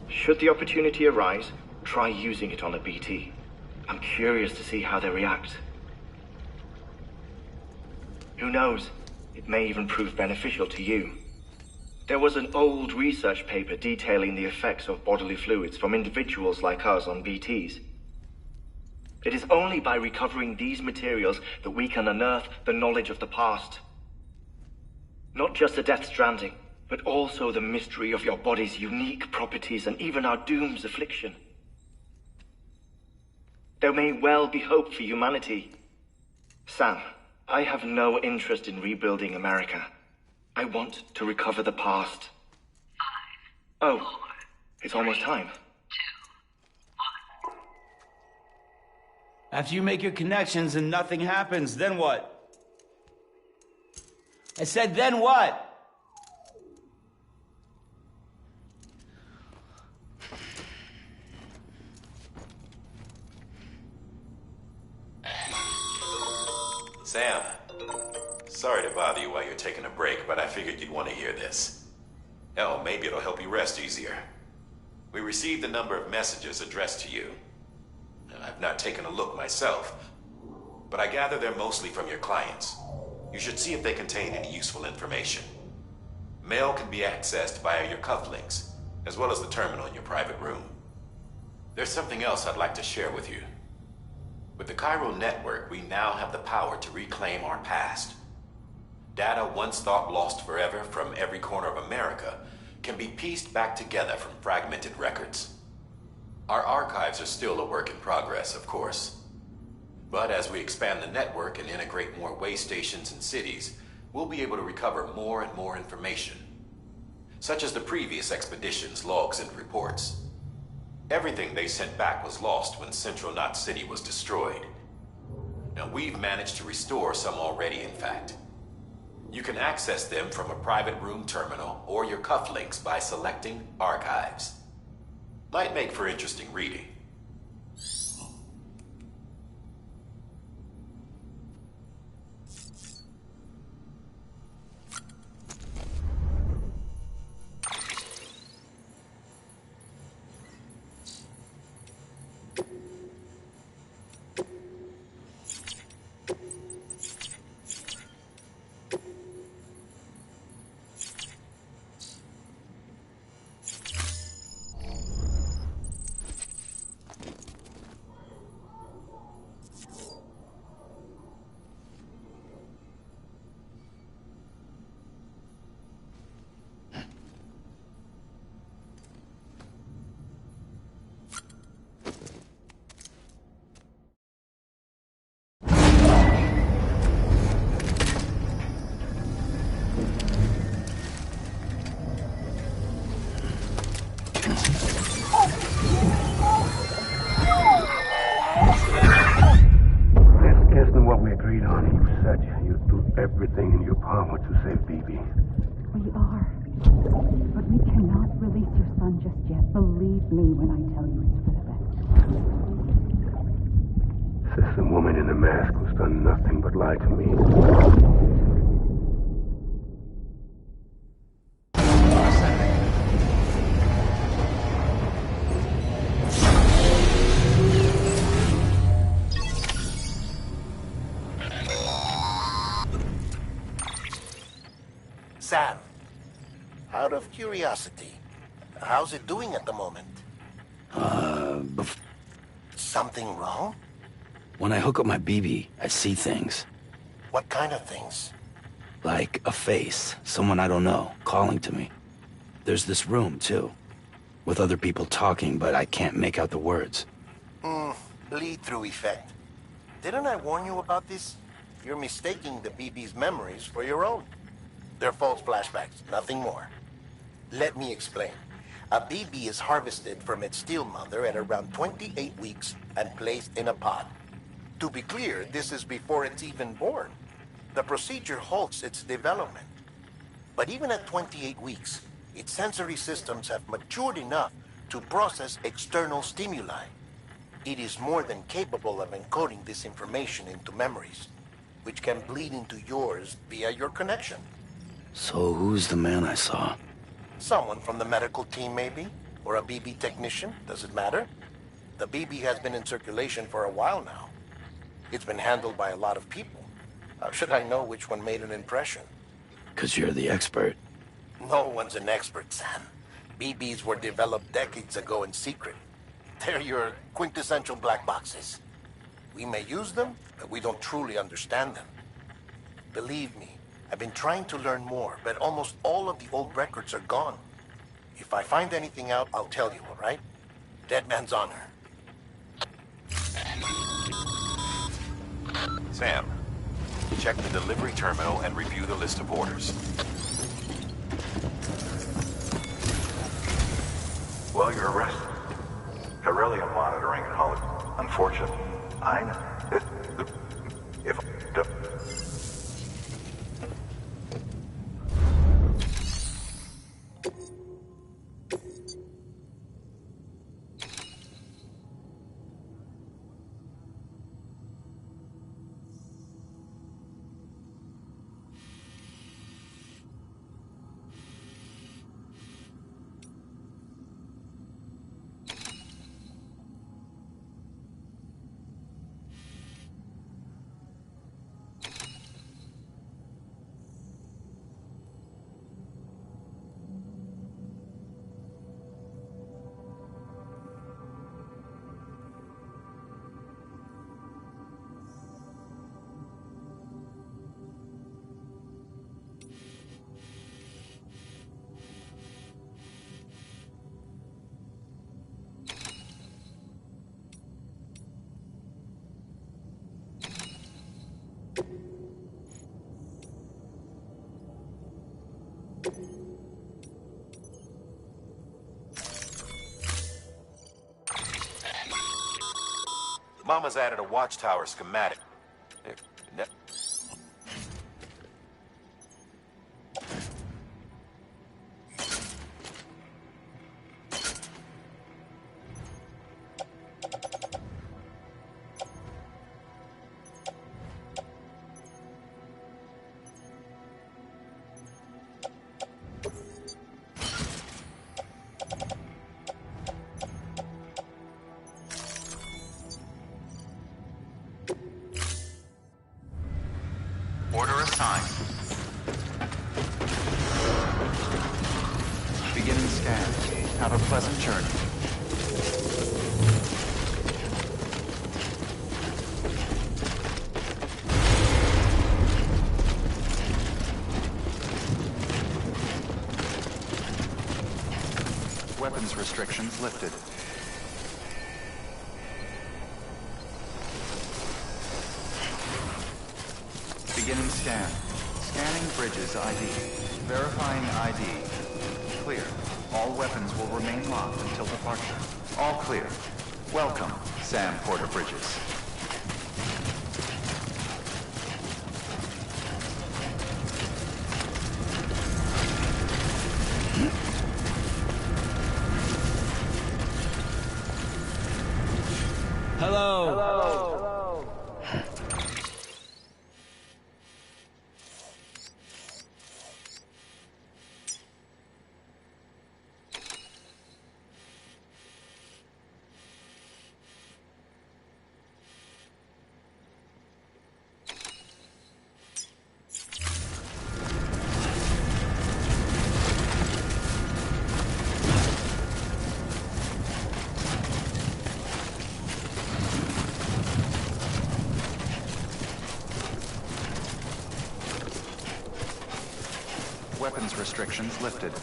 Should the opportunity arise, try using it on a BT. I'm curious to see how they react. Who knows? It may even prove beneficial to you. There was an old research paper detailing the effects of bodily fluids from individuals like us on BTs. It is only by recovering these materials that we can unearth the knowledge of the past. Not just the Death Stranding, but also the mystery of your body's unique properties and even our doom's affliction. There may well be hope for humanity. Sam, I have no interest in rebuilding America. I want to recover the past. 5, 4, it's almost time. 2, 1. After you make your connections and nothing happens, then what? I said, then what? Sam, sorry to bother you while you're taking a break, but I figured you'd want to hear this. Hell, maybe it'll help you rest easier. We received a number of messages addressed to you. I've not taken a look myself, but I gather they're mostly from your clients. You should see if they contain any useful information. Mail can be accessed via your cufflinks, as well as the terminal in your private room. There's something else I'd like to share with you. With the Chiral Network, we now have the power to reclaim our past. Data once thought lost forever from every corner of America can be pieced back together from fragmented records. Our archives are still a work in progress, of course. But as we expand the network and integrate more way stations and cities, we'll be able to recover more and more information, such as the previous expedition's logs and reports. Everything they sent back was lost when Central Knot City was destroyed. Now, we've managed to restore some already, in fact. You can access them from a private room terminal or your cufflinks by selecting Archives. Might make for interesting reading. Everything in your power to save BB. We are. But we cannot release your son just yet. Believe me when I tell you it's for the best. Says the woman in the mask who's done nothing but lie to me. Sam, out of curiosity, how's it doing at the moment? Something wrong? When I hook up my BB, I see things. What kind of things? Like a face, someone I don't know, calling to me. There's this room, too, with other people talking, but I can't make out the words. Bleed-through effect. Didn't I warn you about this? You're mistaking the BB's memories for your own. They're false flashbacks, nothing more. Let me explain. A BB is harvested from its steel mother at around 28 weeks and placed in a pod. To be clear, this is before it's even born. The procedure halts its development. But even at 28 weeks, its sensory systems have matured enough to process external stimuli. It is more than capable of encoding this information into memories, which can bleed into yours via your connection. So who's the man I saw? Someone from the medical team, maybe? Or a BB technician, does it matter? The BB has been in circulation for a while now. It's been handled by a lot of people. How should I know which one made an impression? 'Cause you're the expert. No one's an expert, Sam. BBs were developed decades ago in secret. They're your quintessential black boxes. We may use them, but we don't truly understand them. Believe me, I've been trying to learn more, but almost all of the old records are gone. If I find anything out, I'll tell you, all right? Dead man's honor. Sam, check the delivery terminal and review the list of orders. While you're arrested, Corellia monitoring at Hollywood. Unfortunately, I know. If Mama's added a watchtower schematic. Order assigned. Beginning scan. Have a pleasant journey. Weapons restrictions lifted. Beginning scan. Scanning Bridges ID. Verifying ID. Clear. All weapons will remain locked until departure. All clear. Welcome, Sam Porter Bridges. Hello. Hello. Weapons restrictions lifted.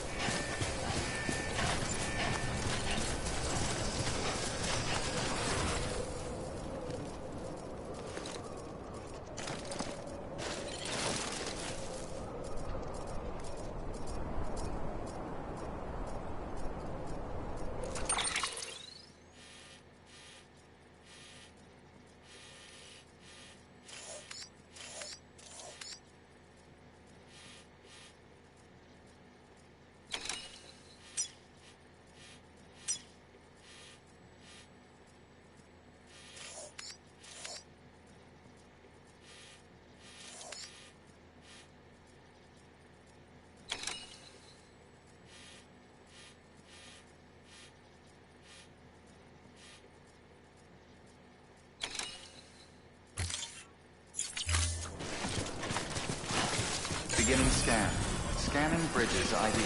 Beginning scan. Scanning Bridges ID.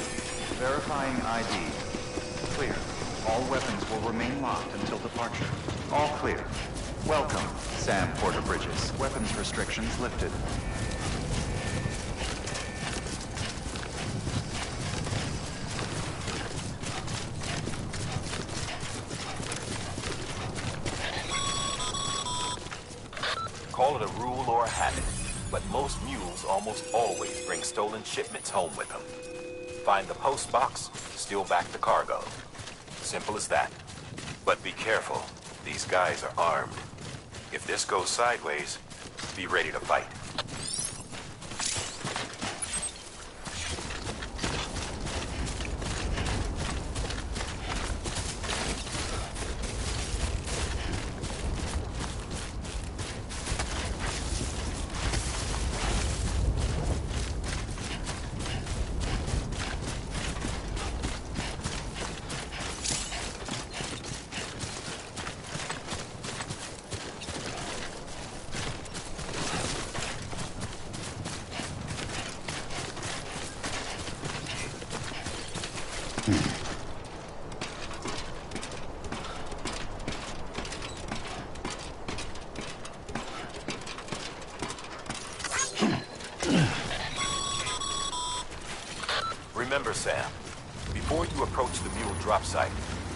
Verifying ID. Clear. All weapons will remain locked until departure. All clear. Welcome, Sam Porter Bridges. Weapons restrictions lifted. Call it a rule or a habit, but most mules almost always bring stolen shipments home with them. Find the post box, steal back the cargo. Simple as that. But be careful. These guys are armed. If this goes sideways, be ready to fight. Remember, Sam, before you approach the mule drop site,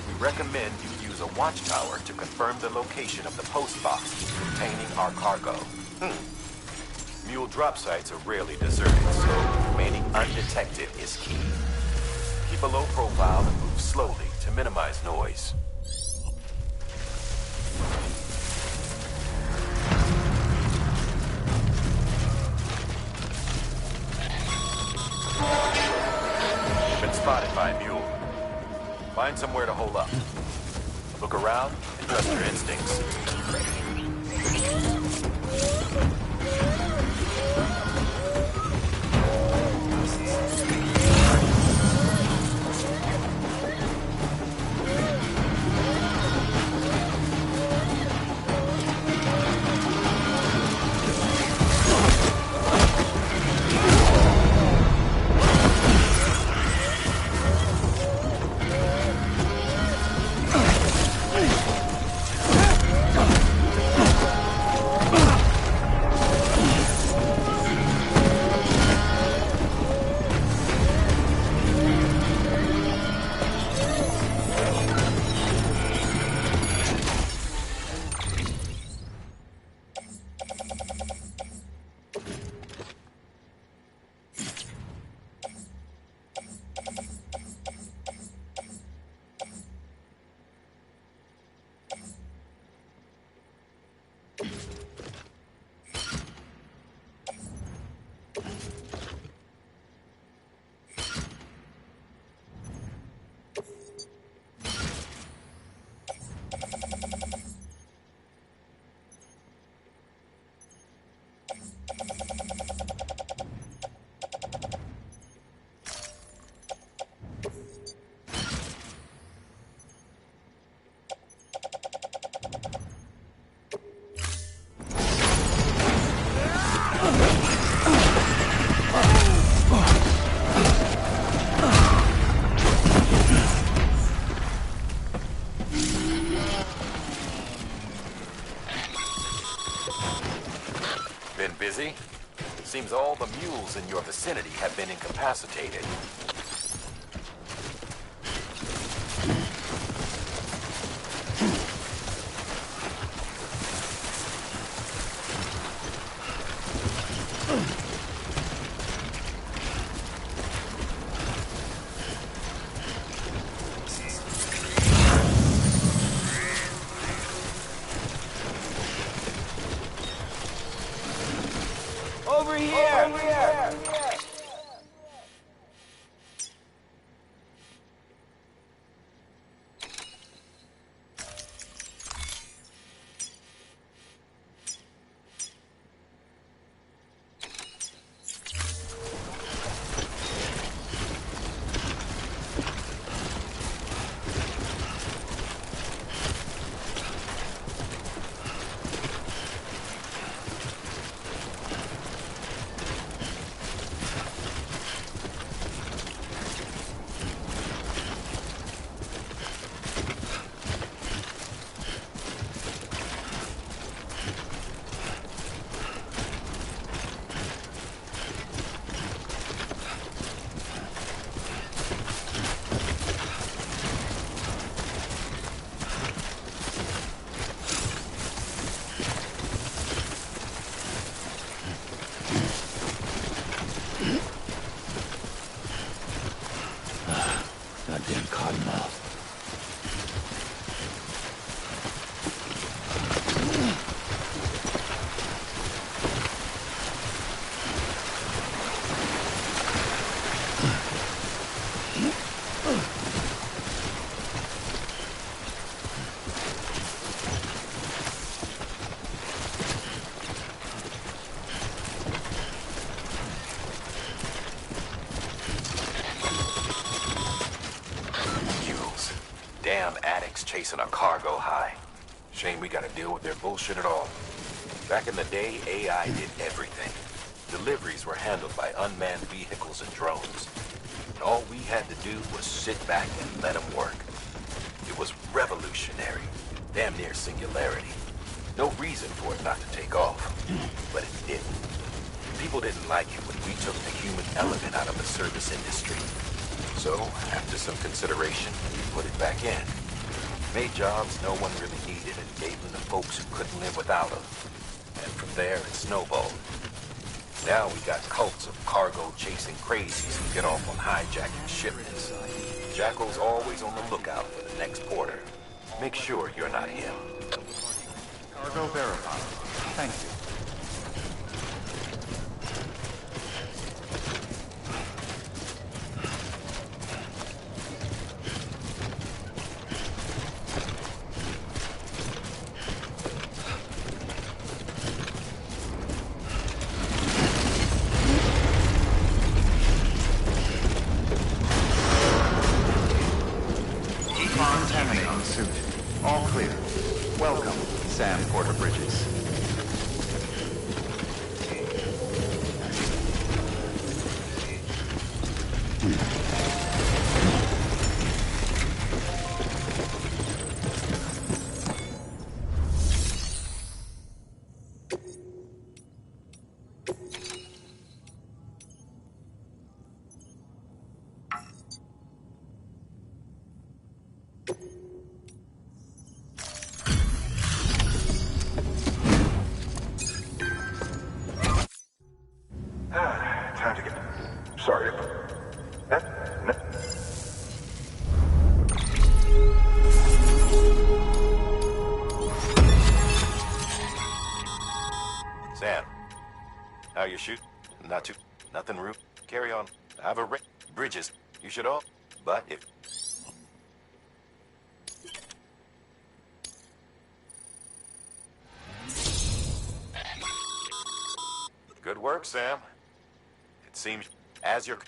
we recommend you use a watchtower to confirm the location of the post box containing our cargo. Mule drop sites are rarely deserted, so remaining undetected is key. Keep a low profile and move slowly to minimize noise. Find somewhere to hole up. Look around and trust your instincts. Busy? Seems all the mules in your vicinity have been incapacitated. Over here! Over here! Goddamn cottonmouth. Damn addicts chasing a cargo high. Shame we gotta deal with their bullshit at all. Back in the day, AI did everything. Deliveries were handled by unmanned vehicles and drones. And all we had to do was sit back and let them work. It was revolutionary, damn near singularity. No reason for it not to take off, but it didn't. People didn't like it when we took the human element out of the service industry. So, after some consideration, we put it back in. Made jobs no one really needed and gave them to folks who couldn't live without them. And from there, it snowballed. Now we got cults of cargo-chasing crazies who get off on hijacking shipments. Jackal's always on the lookout for the next porter. Make sure you're not him. Cargo verified. Thank you. Contaminating suit. All clear. Welcome, Sam Porter Bridges. Time to get... Sorry, but... Sam, how you shoot? Not too... Nothing rude. Carry on. I've a Bridges. You should all... But if... Good work, Sam. It seems as you're...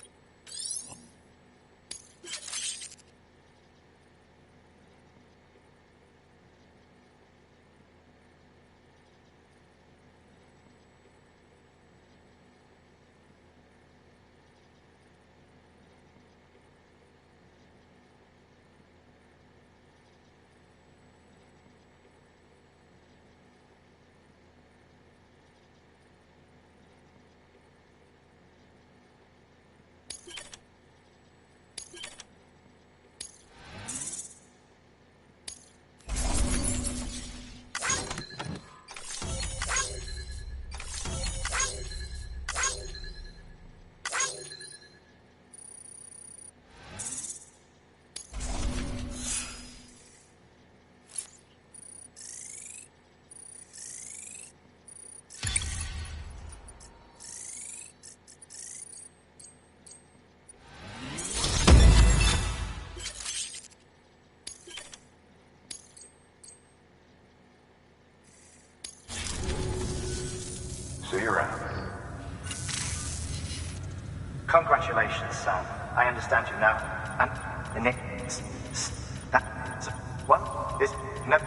See you around. Congratulations, Sam. I understand you now. And the next... That's what is never...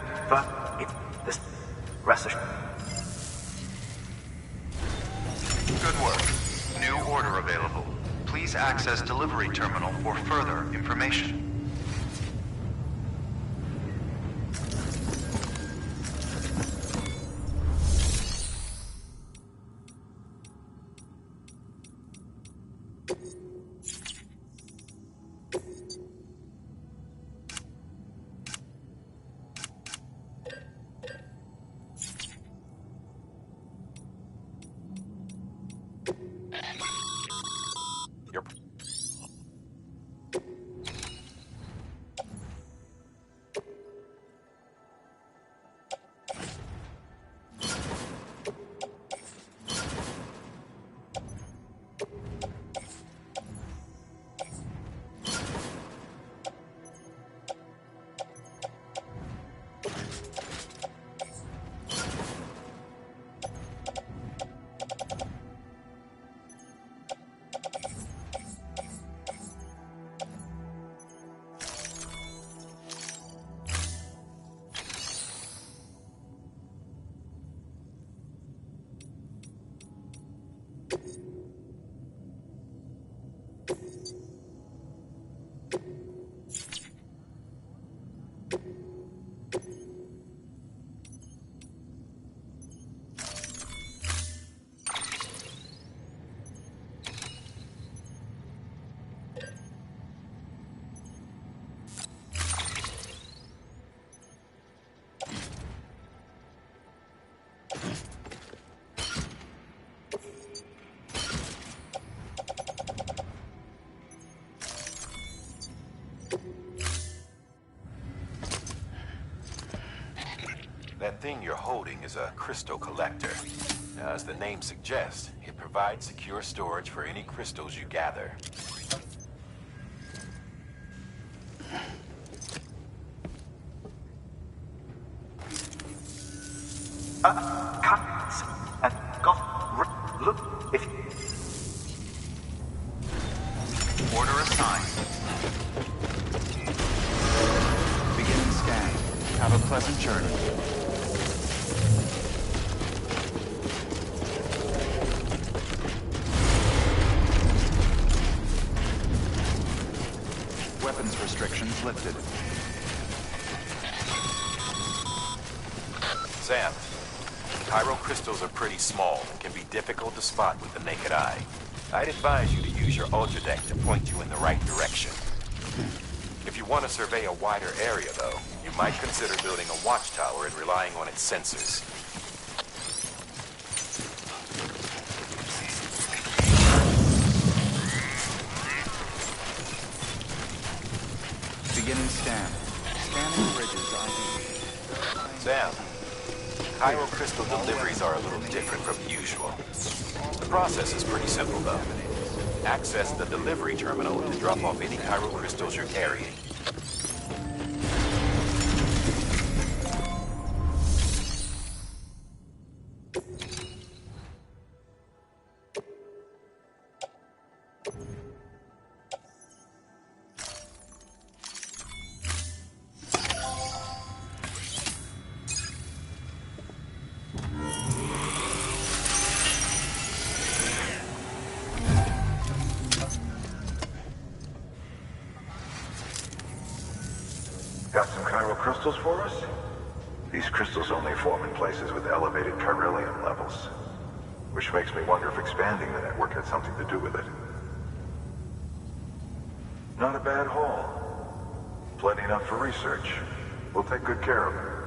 This... Rest assured. Good work. New order available. Please access delivery terminal for further information. That thing you're holding is a crystal collector. Now, as the name suggests, it provides secure storage for any crystals you gather. Order assigned. Have a pleasant journey. Weapons restrictions lifted. Sam, Chiral crystals are pretty small and can be difficult to spot with the naked eye. I'd advise you to use your Ultradeck to point you in the right direction. If you want to survey a wider area, though, you might consider building a watchtower and relying on its sensors. Beginning scan. Scanning bridges ID. Sam, Chiral crystal deliveries are a little different from usual. The process is pretty simple, though. Access the delivery terminal to drop off any chiral crystals you're carrying. Got some chiral crystals for us? These crystals only form in places with elevated chiralium levels. Which makes me wonder if expanding the network had something to do with it. Not a bad haul. Plenty enough for research. We'll take good care of it.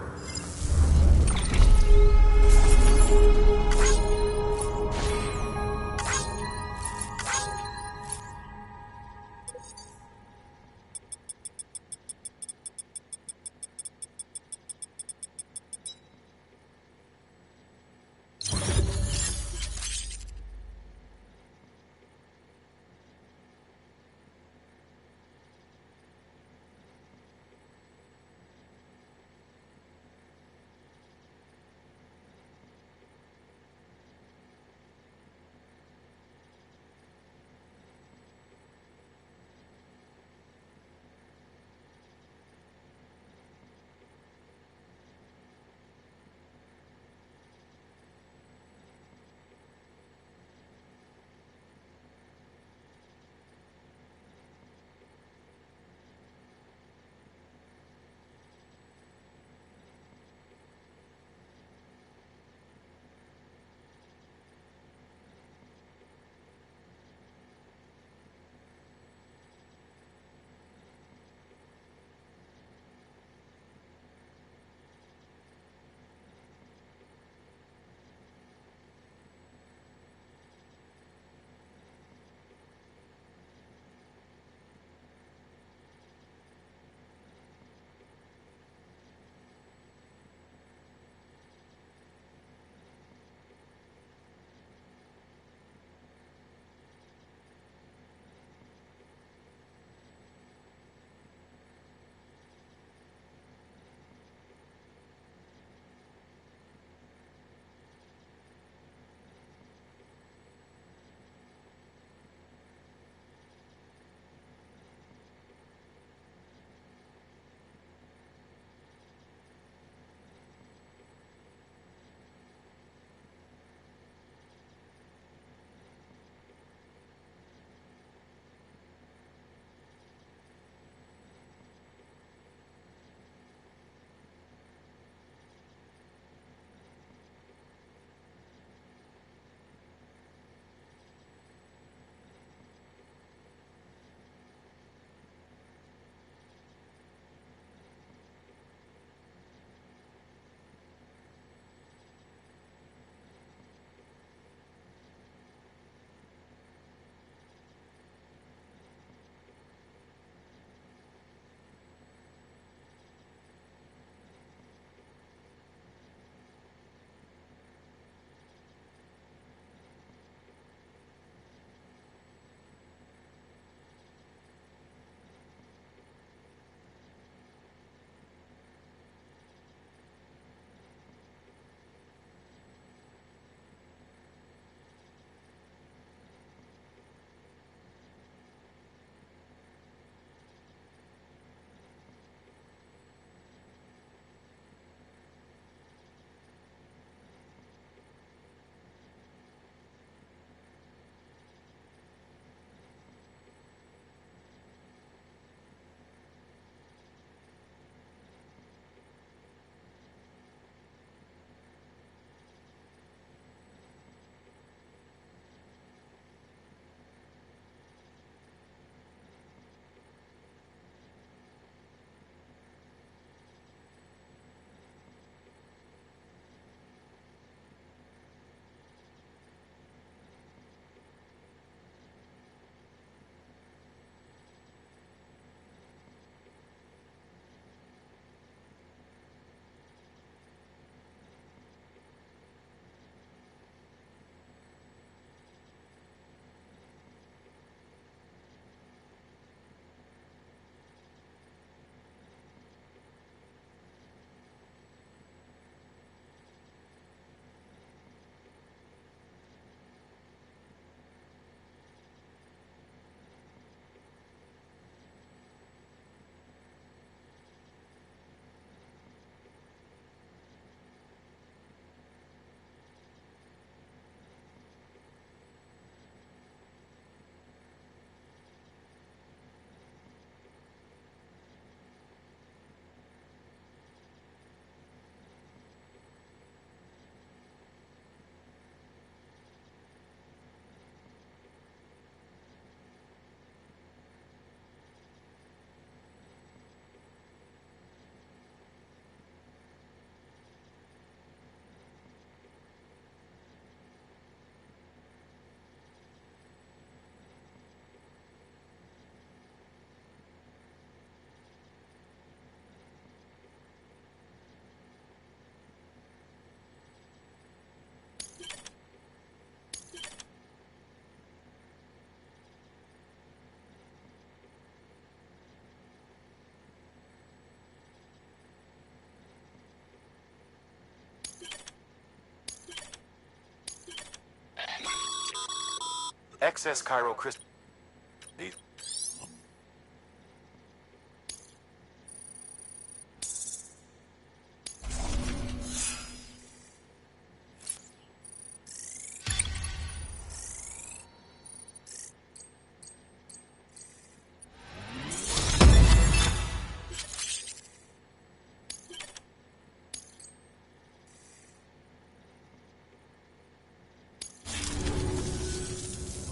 Excess chiral crystal.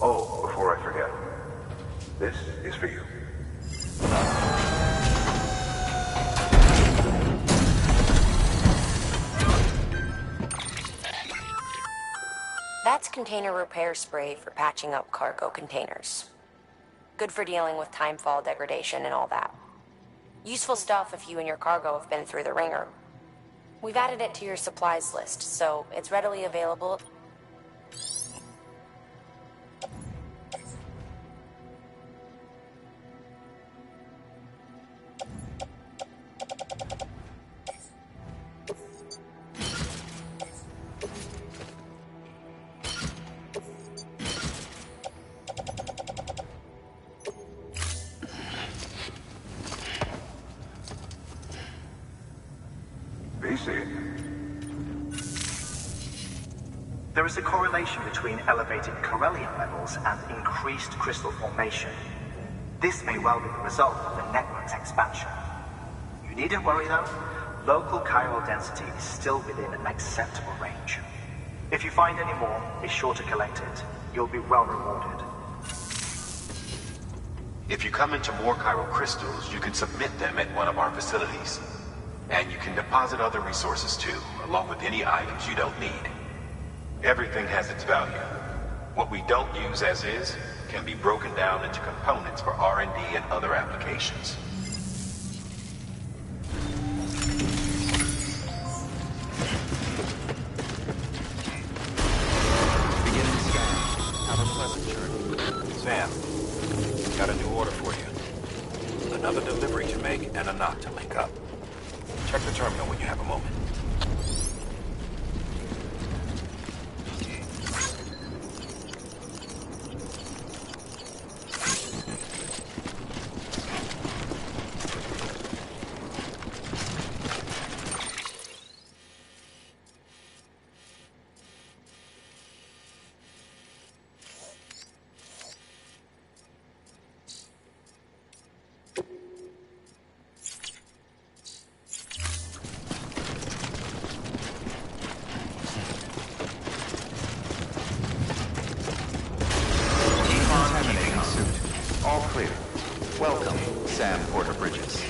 Oh, before I forget, this is for you. That's container repair spray for patching up cargo containers. Good for dealing with timefall degradation and all that. Useful stuff if you and your cargo have been through the ringer. We've added it to your supplies list, so it's readily available. There is a correlation between elevated Corellium levels and increased crystal formation. This may well be the result of the network's expansion. You needn't worry though. Local chiral density is still within an acceptable range. If you find any more, be sure to collect it. You'll be well rewarded. If you come into more chiral crystals, you can submit them at one of our facilities. And you can deposit other resources too, along with any items you don't need. Everything has its value. What we don't use as is can be broken down into components for R&D and other applications. Beginning scan. Have a pleasant journey. Sam, got a new order for you. Another delivery to make and a knot to link up. Check the terminal when you have a moment. All clear. Welcome, Sam Porter Bridges.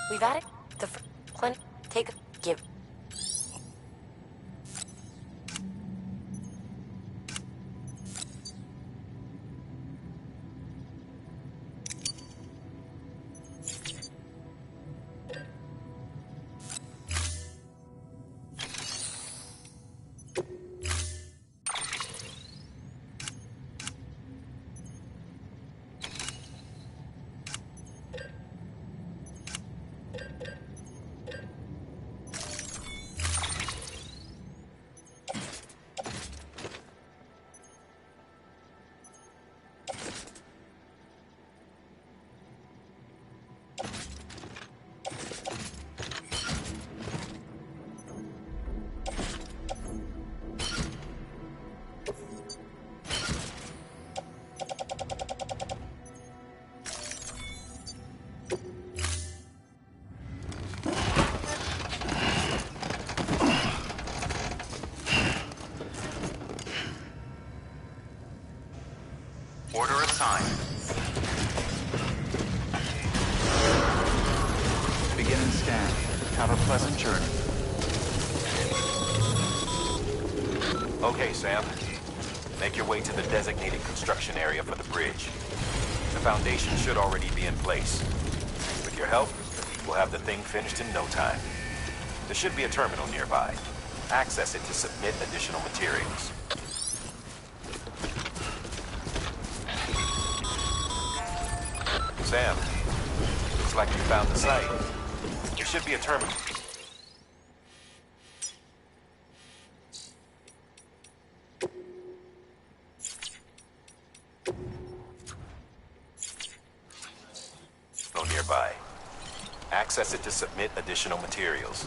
We've added the clinic. Take a give. Order assigned. Begin and scan. Have a pleasant journey. Okay, Sam. Make your way to the designated construction area for the bridge. The foundation should already be in place. With your help, we'll have the thing finished in no time. There should be a terminal nearby. Access it to submit additional materials. Sam, looks like you found the site. There should be a terminal. Nearby. Access it to submit additional materials.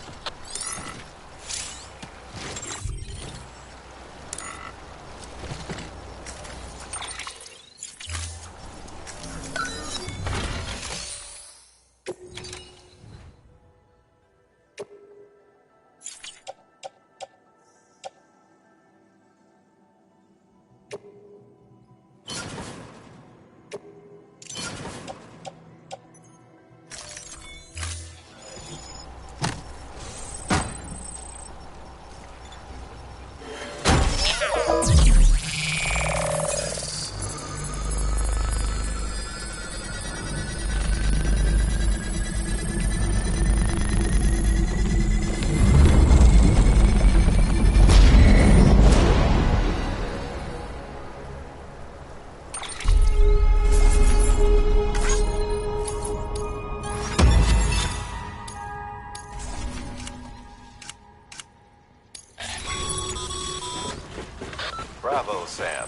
Bravo, Sam.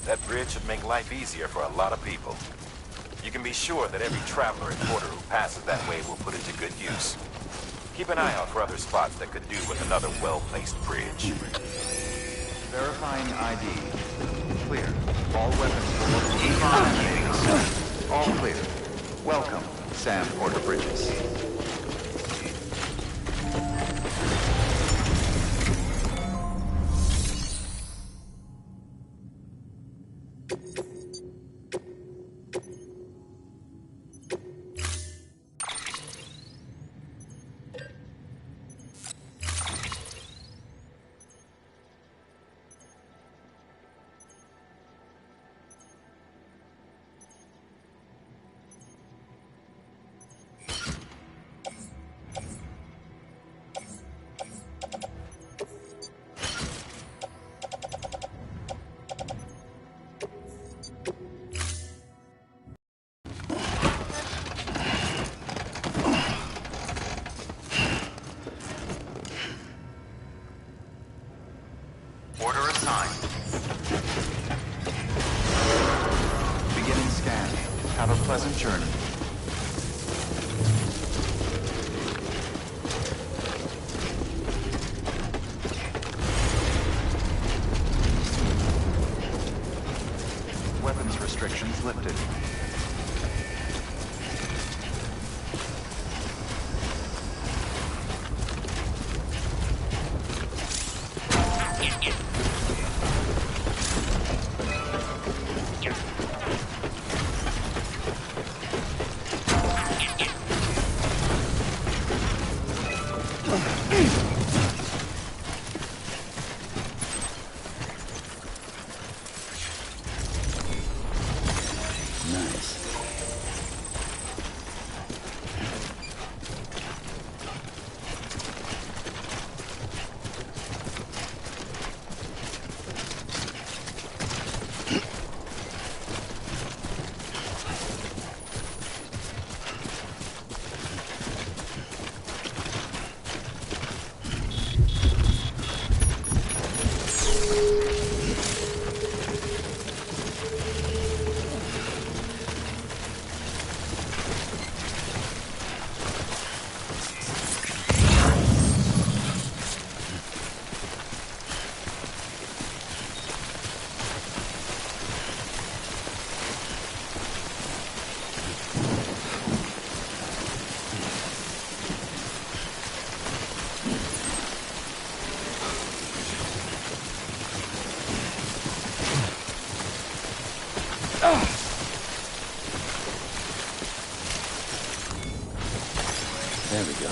That bridge should make life easier for a lot of people. You can be sure that every traveler and porter who passes that way will put it to good use. Keep an eye out for other spots that could do with another well-placed bridge. Verifying ID. Clear. All weapons will all clear. Welcome, Sam Porter Bridges. Order assigned. Beginning scan. Have a pleasant journey. Weapons restrictions lifted. There we go.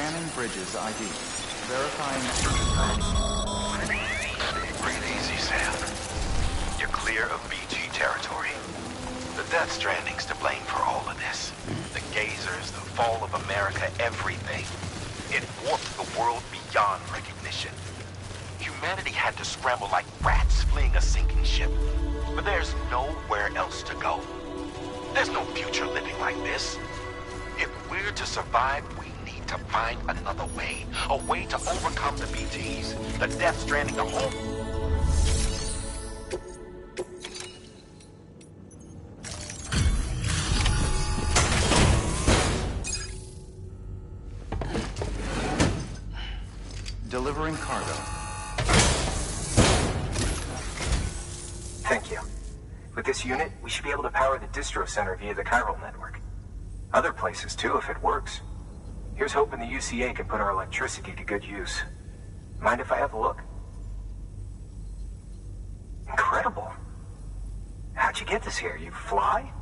Scanning Bridges ID. Verifying... Breathe easy, Sam. You're clear of BG territory. The Death Stranding's to blame for all of this. The Gazers, the fall of America, everything. It warped the world beyond recognition. Humanity had to scramble like rats fleeing a sinking ship. But there's nowhere else to go. There's no future living like this. If we're to survive, we need to find another way. A way to overcome the BTs, the Death Stranding, the whole... Delivering cargo. Thank you. With this unit, we should be able to power the distro center via the chiral network. Other places too, if it works. Here's hoping the UCA can put our electricity to good use. Mind if I have a look? Incredible. How'd you get this here? You fly?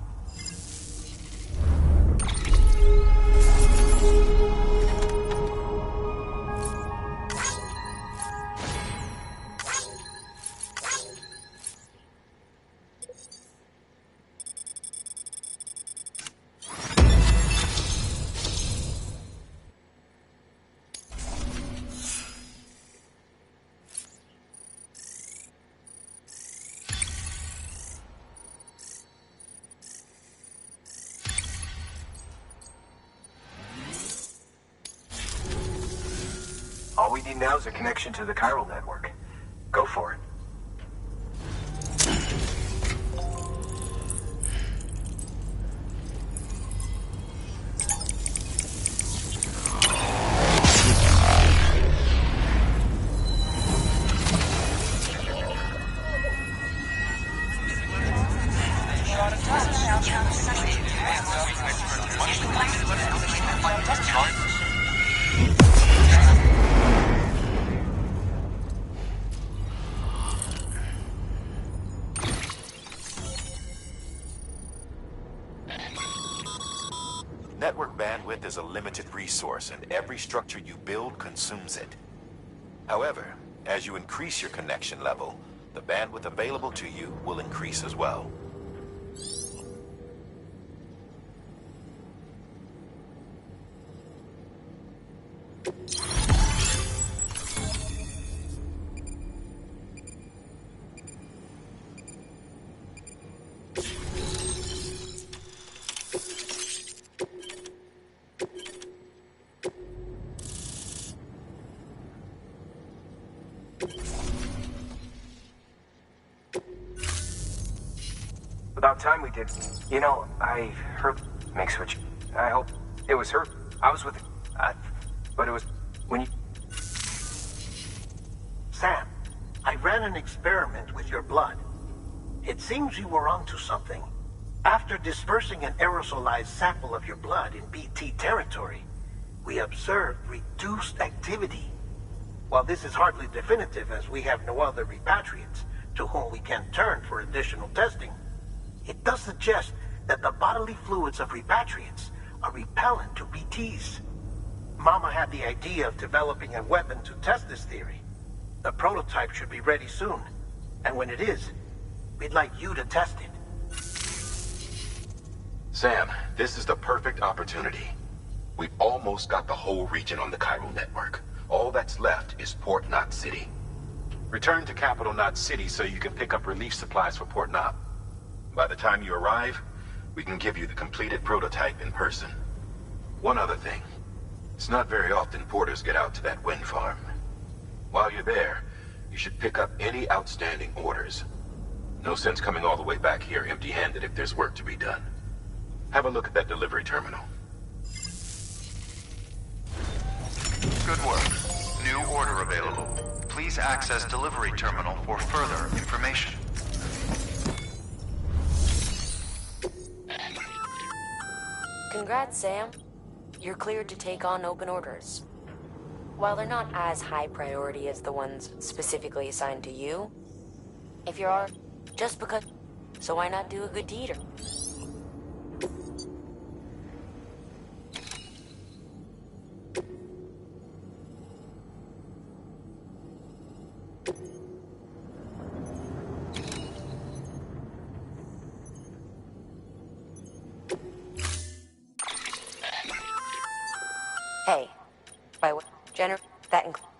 All we need now is a connection to the chiral network. Go for it. Network bandwidth is a limited resource, and every structure you build consumes it. However, as you increase your connection level, the bandwidth available to you will increase as well. About time we did. You know, I heard make switch. I hope it was her. I was with but it was when you... Sam, I ran an experiment with your blood. It seems you were onto something. After dispersing an aerosolized sample of your blood in BT territory, we observed reduced activity. While this is hardly definitive, as we have no other repatriates to whom we can turn for additional testing, it does suggest that the bodily fluids of repatriates are repellent to BTs. Mama had the idea of developing a weapon to test this theory. The prototype should be ready soon, and when it is, we'd like you to test it. Sam, this is the perfect opportunity. We've almost got the whole region on the chiral network. All that's left is Port Knot City. Return to Capital Knot City so you can pick up relief supplies for Port Knot. By the time you arrive, we can give you the completed prototype in person. One other thing. It's not very often porters get out to that wind farm. While you're there, you should pick up any outstanding orders. No sense coming all the way back here empty-handed if there's work to be done. Have a look at that delivery terminal. Good work. New order available. Please access delivery terminal for further information. Congrats, Sam. You're cleared to take on open orders. While they're not as high priority as the ones specifically assigned to you, if you are, just because, so why not do a good deed? Hey, by what? That includes.